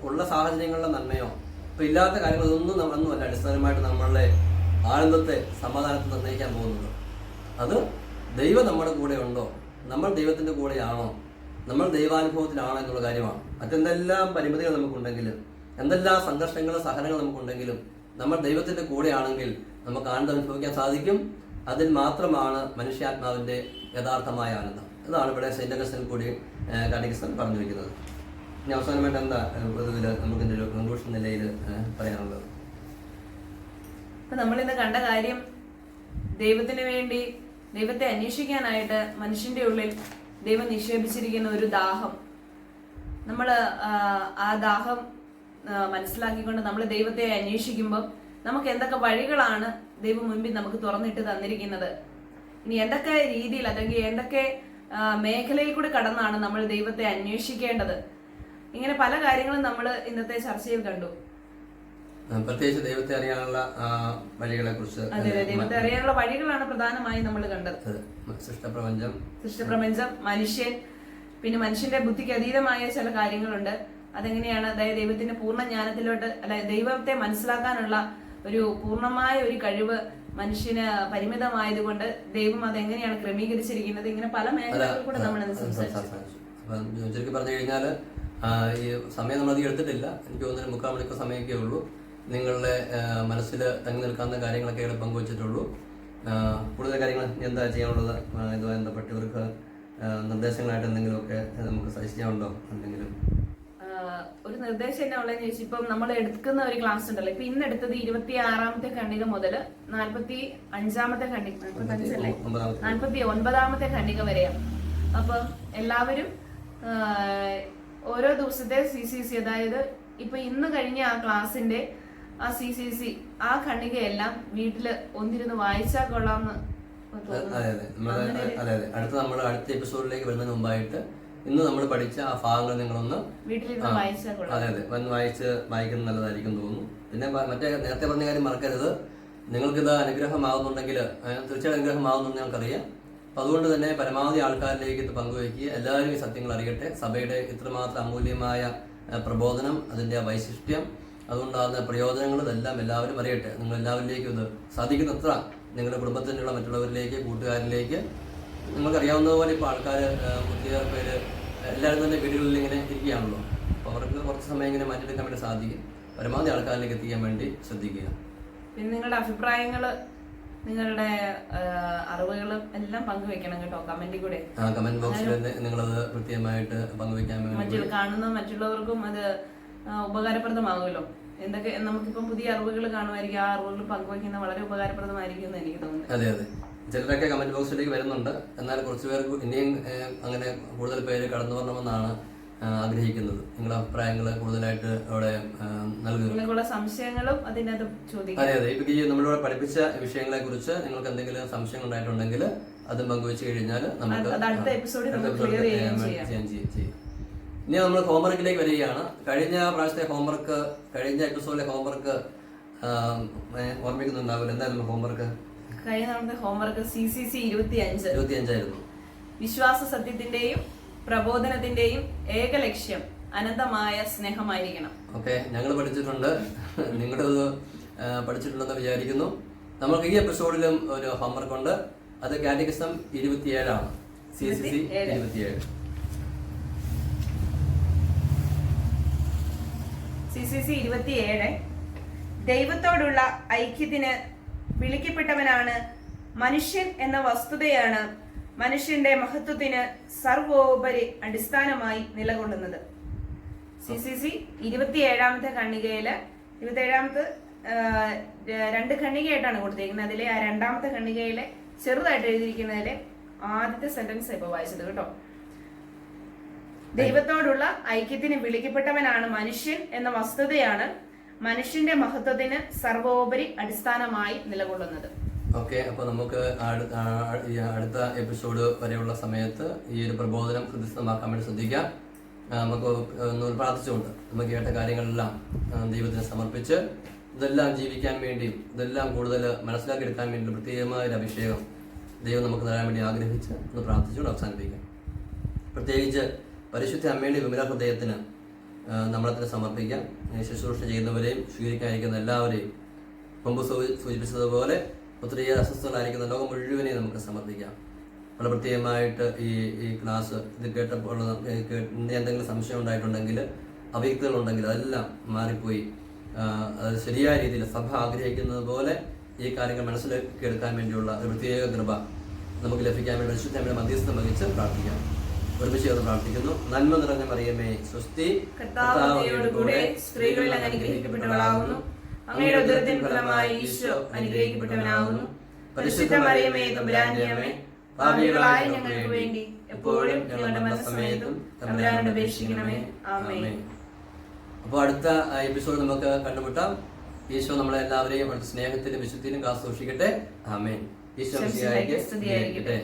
ഉള്ള സാഹചര്യങ്ങളുടെ നന്മയോ ഇപ്പം ഇല്ലാത്ത കാര്യങ്ങളൊന്നും ഒന്നുമല്ല അടിസ്ഥാനമായിട്ട് നമ്മളുടെ ആനന്ദത്തെ, സമാധാനത്തെ നിർണ്ണയിക്കാൻ പോകുന്നത്. അത് ദൈവം നമ്മുടെ കൂടെ ഉണ്ടോ, നമ്മൾ ദൈവത്തിൻ്റെ കൂടെയാണോ, നമ്മൾ ദൈവാനുഭവത്തിലാണോ എന്നുള്ള കാര്യമാണ്. മറ്റെന്തെല്ലാം പരിമിതികൾ നമുക്കുണ്ടെങ്കിലും, എന്തെല്ലാം സംഘർഷങ്ങളും സഹനങ്ങളും നമുക്കുണ്ടെങ്കിലും, നമ്മൾ ദൈവത്തിന്റെ കൂടെയാണെങ്കിൽ നമുക്ക് ആനന്ദം അനുഭവിക്കാൻ സാധിക്കും. അതിൽ മാത്രമാണ് മനുഷ്യാത്മാവിന്റെ യഥാർത്ഥമായ ആനന്ദം. ഇതാണ് ഇവിടെ സെന്റ് അഗസ്റ്റിൻ കൂടി കാറ്റഗിസം പറഞ്ഞു വയ്ക്കുന്നത്. ഇനി അവസാനമായിട്ട് എന്താ പൊതുവിൽ നമുക്ക് ഇതിന്റെ ഒരു കൺക്ലൂഷൻ നിലയിൽ പറയാനുള്ളത്? ഇപ്പൊ നമ്മളിന്ന് കണ്ട കാര്യം, ദൈവത്തിന് വേണ്ടി, ദൈവത്തെ അന്വേഷിക്കാനായിട്ട് മനുഷ്യന്റെ ഉള്ളിൽ ദൈവം നിക്ഷേപിച്ചിരിക്കുന്ന ഒരു ദാഹം. നമ്മൾ ആ ദാഹം മനസ്സിലാക്കിക്കൊണ്ട് നമ്മൾ ദൈവത്തെ അന്വേഷിക്കുമ്പോൾ നമുക്ക് എന്തൊക്കെ വഴികളാണ് ദൈവം മുൻപിൽ നമുക്ക് തുറന്നിട്ട് തന്നിരിക്കുന്നത്, ഇനി എന്തൊക്കെ രീതിയിൽ അല്ലെങ്കിൽ എന്തൊക്കെ മേഖലയിൽ കൂടി കടന്നാണ് നമ്മൾ ദൈവത്തെ അന്വേഷിക്കേണ്ടത്, ഇങ്ങനെ പല കാര്യങ്ങളും നമ്മൾ ഇന്നത്തെ ചർച്ചയിൽ കണ്ടു. പ്രത്യേകിച്ച് ദൈവത്തെ അറിയാനുള്ള വഴികളെ കുറിച്ച്. അതെ, ദൈവത്തെ അറിയാനുള്ള വഴികളാണ് പ്രധാനമായും നമ്മൾ കണ്ടത്. സൃഷ്ടപ്രപഞ്ചം, മനുഷ്യൻ, പിന്നെ മനുഷ്യന്റെ ബുദ്ധിക്ക് അതീതമായ ചില കാര്യങ്ങളുണ്ട്. അതെങ്ങനെയാണ്, അതായത് ദൈവത്തിന്റെ പൂർണ്ണ ജ്ഞാനത്തിലോട്ട്, അല്ല ദൈവത്തെ മനസ്സിലാക്കാനുള്ള ഒരു പൂർണ്ണമായ ഒരു കഴിവ് മനുഷ്യന് പരിമിതമായതുകൊണ്ട് ദൈവം അതെങ്ങനെയാണ് ക്രമീകരിച്ചിരിക്കുന്നത്, ഇങ്ങനെ പല മേഖലകളിൽ കൂടെ നമ്മൾ സംസാരിച്ചു. അപ്പം ചുരുക്കി പറഞ്ഞു കഴിഞ്ഞാൽ ഈ സമയം നമ്മളധികം എടുത്തിട്ടില്ല. എനിക്ക് തോന്നുന്നു 3/4 മണിക്കൂർ സമയമൊക്കെ ഉള്ളൂ. നിങ്ങളുടെ മനസ്സിൽ തങ്ങി നിൽക്കാവുന്ന കാര്യങ്ങളൊക്കെ ഇവിടെ പങ്കുവച്ചിട്ടുള്ളൂ. കൂടുതൽ കാര്യങ്ങൾ എന്താ ചെയ്യാനുള്ളത് ഇതുമായി ബന്ധപ്പെട്ട് ഇവർക്ക് നിർദ്ദേശങ്ങളായിട്ട് എന്തെങ്കിലുമൊക്കെ നമുക്ക് സജസ്റ്റ് ചെയ്യാനുണ്ടോ? എന്തെങ്കിലും ഒരു നിർദ്ദേശം എന്നാ ഉള്ളതെന്ന് ചോദിച്ചാൽ, ഇപ്പം നമ്മൾ എടുക്കുന്ന ഒരു ക്ലാസ് ഉണ്ടല്ലോ, ഇപ്പൊ ഇന്ന് എടുത്തത് 26ാമത്തെ ഖണ്ഡിക മുതൽ 45ാമത്തെ ഖണ്ഡിക, 49ാമത്തെ ഖണ്ഡിക വരെയാണ്. അപ്പൊ എല്ലാവരും ഓരോ ദിവസത്തെ CCC, അതായത് ഇപ്പൊ ഇന്ന് കഴിഞ്ഞ ആ ക്ലാസിന്റെ ആ CCC ആ ഖണ്ഡികയെല്ലാം വീട്ടില് ഒന്നിരുന്ന് വായിച്ചാൽ കൊള്ളാമെന്ന് അടുത്ത അടുത്ത എപ്പിസോഡിലേക്ക് വരുന്നതിന് മുമ്പായിട്ട് ഇന്ന് നമ്മൾ പഠിച്ച ആ ഭാഗങ്ങൾ നിങ്ങളൊന്ന് വീട്ടിലിരുന്ന് വായിച്ചാൽ കൊള്ളാം. അതെ വന്ന് വായിക്കുന്നത് നല്ലതായിരിക്കും തോന്നുന്നു. പിന്നെ മറ്റേ നേരത്തെ പറഞ്ഞ കാര്യം മറക്കരുത്. നിങ്ങൾക്കിത് അനുഗ്രഹമാകുന്നുണ്ടെങ്കിൽ തീർച്ചയായും അനുഗ്രഹമാകുന്നുണ്ടെന്ന് ഞങ്ങൾക്കറിയാം. അപ്പം അതുകൊണ്ട് തന്നെ പരമാവധി ആൾക്കാരിലേക്ക് ഇത് പങ്കുവയ്ക്കുക. എല്ലാവരും ഈ സത്യങ്ങൾ അറിയട്ടെ. സഭയുടെ ഇത്രമാത്രം അമൂല്യമായ പ്രബോധനം, അതിൻ്റെ വൈശിഷ്ട്യം, അതുകൊണ്ടാകുന്ന പ്രയോജനങ്ങൾ, ഇതെല്ലാം എല്ലാവരും അറിയട്ടെ. നിങ്ങൾ എല്ലാവരിലേക്കും ഇത് സാധിക്കുന്നത്ര നിങ്ങളുടെ കുടുംബത്തിനുള്ള മറ്റുള്ളവരിലേക്ക്, കൂട്ടുകാരിലേക്ക്, നിങ്ങൾക്കറിയാവുന്നതുപോലെ ഇപ്പോൾ ആൾക്കാർ ഒത്തിരി പേര് എല്ലാവരും തന്നെ വീടുകളിൽ ഇങ്ങനെ ഇരിക്കുകയാണല്ലോ. അപ്പോൾ അവർക്ക് കുറച്ച് സമയം ഇങ്ങനെ മാറ്റിയെടുക്കാൻ വേണ്ടി സാധിക്കും. പരമാവധി ആൾക്കാരിലേക്ക് എത്തിക്കാൻ വേണ്ടി ശ്രദ്ധിക്കുക. പിന്നെ നിങ്ങളുടെ അഭിപ്രായങ്ങള്, നിങ്ങളുടെ അറിവുകളും എല്ലാം പങ്കുവെക്കണം കേട്ടോ, കമന്റിൽ കൂടെ. കമന്റ് ബോക്സിൽ നിങ്ങളത് കൃത്യമായിട്ട് പങ്കുവെക്കാൻ വേണ്ടി കാണുന്ന മറ്റുള്ളവർക്കും അത് ഉപകാരപ്രദമാകുമല്ലോ. എന്തൊക്കെ നമുക്കിപ്പം പുതിയ അറിവുകൾ കാണുമായിരിക്കും, ആ അറിവുകൾ പങ്കുവയ്ക്കുന്ന വളരെ ഉപകാരപ്രദമായിരിക്കും എന്ന് എനിക്ക് തോന്നുന്നു. അതെ അതെ, ചിലരൊക്കെ കമന്റ് ബോക്സിലേക്ക് വരുന്നുണ്ട്. എന്നാൽ കുറച്ച് പേർക്ക് ഇനിയും അങ്ങനെ കൂടുതൽ പേര് കടന്നു വരണമെന്നാണ് ആഗ്രഹിക്കുന്നത്. നിങ്ങളുടെ അഭിപ്രായങ്ങൾ കൂടുതലായിട്ട് അവിടെ നൽകുക. നിങ്ങൾക്കുള്ള സംശയങ്ങളും അതിനകത്ത് ചോദിക്കുക. അതെ അതെ, ഇപ്പൊ ഈ നമ്മളിവിടെ പഠിപ്പിച്ച വിഷയങ്ങളെ കുറിച്ച് നിങ്ങൾക്ക് എന്തെങ്കിലും സംശയം ഉണ്ടായിട്ടുണ്ടെങ്കിൽ അതും പങ്കുവെച്ച് കഴിഞ്ഞാൽ നമുക്ക് അടുത്ത എപ്പിസോഡിൽ ചെയ്യാം. ഇനി നമ്മൾ ഹോംവർക്കിലേക്ക് വരികയാണ്. കഴിഞ്ഞ പ്രാവശ്യത്തെ ഹോംവർക്ക്, കഴിഞ്ഞ എപ്പിസോഡിലെ ഹോംവർക്ക് ഓർമ്മിക്കുന്നുണ്ടാവില്ല. എന്തായിരുന്നു ഹോംവർക്ക്? കഴിഞ്ഞ നമ്മുടെ ഹോംവർക്ക് CCC 25 വിശ്വാസ സത്യത്തിന്റെയും പ്രബോധനത്തിന്റെയും ഏക ലക്ഷ്യം അനന്തമായ സ്നേഹമായിരിക്കണം. ഓക്കെ, ഞങ്ങൾ പഠിച്ചിട്ടുണ്ട്, നിങ്ങളത് പഠിച്ചിട്ടുണ്ടെന്ന് വിചാരിക്കുന്നു. നമുക്ക് ഈ എപ്പിസോഡിലും ഒരു ഹോംവർക്ക് ഉണ്ട്. അത് കാറ്റഗിസം 27 CCC 27. CCC 27 ദൈവത്തോടുള്ള ഐക്യത്തിന് വിളിക്കപ്പെട്ടവനാണ് മനുഷ്യൻ എന്ന വസ്തുതയാണ് മനുഷ്യന്റെ മഹത്വത്തിന് സർവോപരി അടിസ്ഥാനമായി നിലകൊള്ളുന്നത്. CCC 27ാമത്തെ ഖണ്ഡികയില് 27ാമത്തെ 2 ഖണ്ഡികയായിട്ടാണ് കൊടുത്തിരിക്കുന്നത്. അതിലെ ആ 2ാമത്തെ ഖണ്ഡികയിലെ ചെറുതായിട്ട് എഴുതിയിരിക്കുന്നതിലെ ആദ്യത്തെ സെന്റൻസ് ഇപ്പൊ വായിച്ചത് കേട്ടോ. ദൈവത്തോടുള്ള ഐക്യത്തിന് വിളിക്കപ്പെട്ടവനാണ് മനുഷ്യൻ എന്ന വസ്തുതയാണ് മനുഷ്യന്റെ മഹത്വത്തിന് സർവോപരി അടിസ്ഥാനമായി നിലകൊള്ളുന്നത്. ഓക്കെ, അപ്പോൾ നമുക്ക് അടുത്ത എപ്പിസോഡ് വരെയുള്ള സമയത്ത് ഈ ഒരു പ്രബോധനം ഹൃദയസ്ഥമാക്കാൻ വേണ്ടി ശ്രദ്ധിക്കാം. നമുക്ക് ഒന്ന് പ്രാർത്ഥിച്ചുകൊണ്ട് നമുക്ക് കേട്ട കാര്യങ്ങളെല്ലാം ദൈവത്തിന് സമർപ്പിച്ച് ഇതെല്ലാം ജീവിക്കാൻ വേണ്ടിയും ഇതെല്ലാം കൂടുതൽ മനസ്സിലാക്കിയെടുക്കാൻ വേണ്ടി പ്രത്യേകമായ ഒരു അഭിഷേകം ദൈവം നമുക്ക് തരാൻ വേണ്ടി ആഗ്രഹിച്ച് ഒന്ന് പ്രാർത്ഥിച്ചുകൊണ്ട് അവസാനിപ്പിക്കാം. പ്രത്യേകിച്ച് പരിശുദ്ധ അമ്മയുടെ വിമല ഹൃദയത്തിന് നമ്മളെ തന്നെ സമർപ്പിക്കാം. ശുശ്രൂഷ ചെയ്യുന്നവരെയും സ്വീകരിക്കാനിരിക്കുന്ന എല്ലാവരെയും മുമ്പ് സൂചിപ്പിച്ചതുപോലെ ഒത്തിരി അസ്വസ്ഥകളായിരിക്കുന്ന ലോകം മുഴുവനെയും നമുക്ക് സമർപ്പിക്കാം. വളരെ പ്രത്യേകമായിട്ട് ഈ ക്ലാസ് ഇത് കേട്ടപ്പോൾ എന്തെങ്കിലും സംശയം ഉണ്ടായിട്ടുണ്ടെങ്കിൽ, അവ്യക്തതകളുണ്ടെങ്കിൽ അതെല്ലാം മാറിപ്പോയി അത് ശരിയായ രീതിയിൽ സഭ ആഗ്രഹിക്കുന്നത് പോലെ ഈ കാര്യങ്ങൾ മനസ്സിലാക്കി എടുക്കാൻ വേണ്ടിയുള്ള ഒരു പ്രത്യേക കൃപ നമുക്ക് ലഭിക്കാൻ വേണ്ടി പരിശുദ്ധ മധ്യസ്ഥം വഹിച്ച് പ്രാർത്ഥിക്കാം. ഒരുമിച്ച് ചേർന്ന് പ്രാർത്ഥിക്കുന്നു. നന്മ നിറഞ്ഞ മറിയമേ സ്വസ്തി, കർത്താവിനോടുകൂടെ സ്ത്രീകളിൽ അനുഗ്രഹിക്കപ്പെട്ടവളാകുന്നു, അങ്ങയുടെ ഉദരത്തിൻ ഫലമായി ഈശോ അനുഗ്രഹിക്കപ്പെട്ടവനാകുന്നു. പരിശുദ്ധ മറിയമേ തമ്പുരാന്റെ അമ്മേ, പാപികളായ ഞങ്ങൾക്ക് വേണ്ടി എപ്പോഴും ഞങ്ങളുടെ മരണസമയത്തും തമ്പുരാനോട് അപേക്ഷിക്കണമേ. ആമേൻ. അപ്പോൾ അടുത്ത എപ്പിസോഡ് നമുക്ക് കണ്ടുമുട്ടാം. ഈശോ നമ്മളെ എല്ലാവരെയും സ്നേഹത്തിലും വിശുദ്ധിയിലും കാത്തു സൂക്ഷിക്കട്ടെ. ആമേൻ. ഈശോ സ്തുതിയായിരിക്കട്ടെ.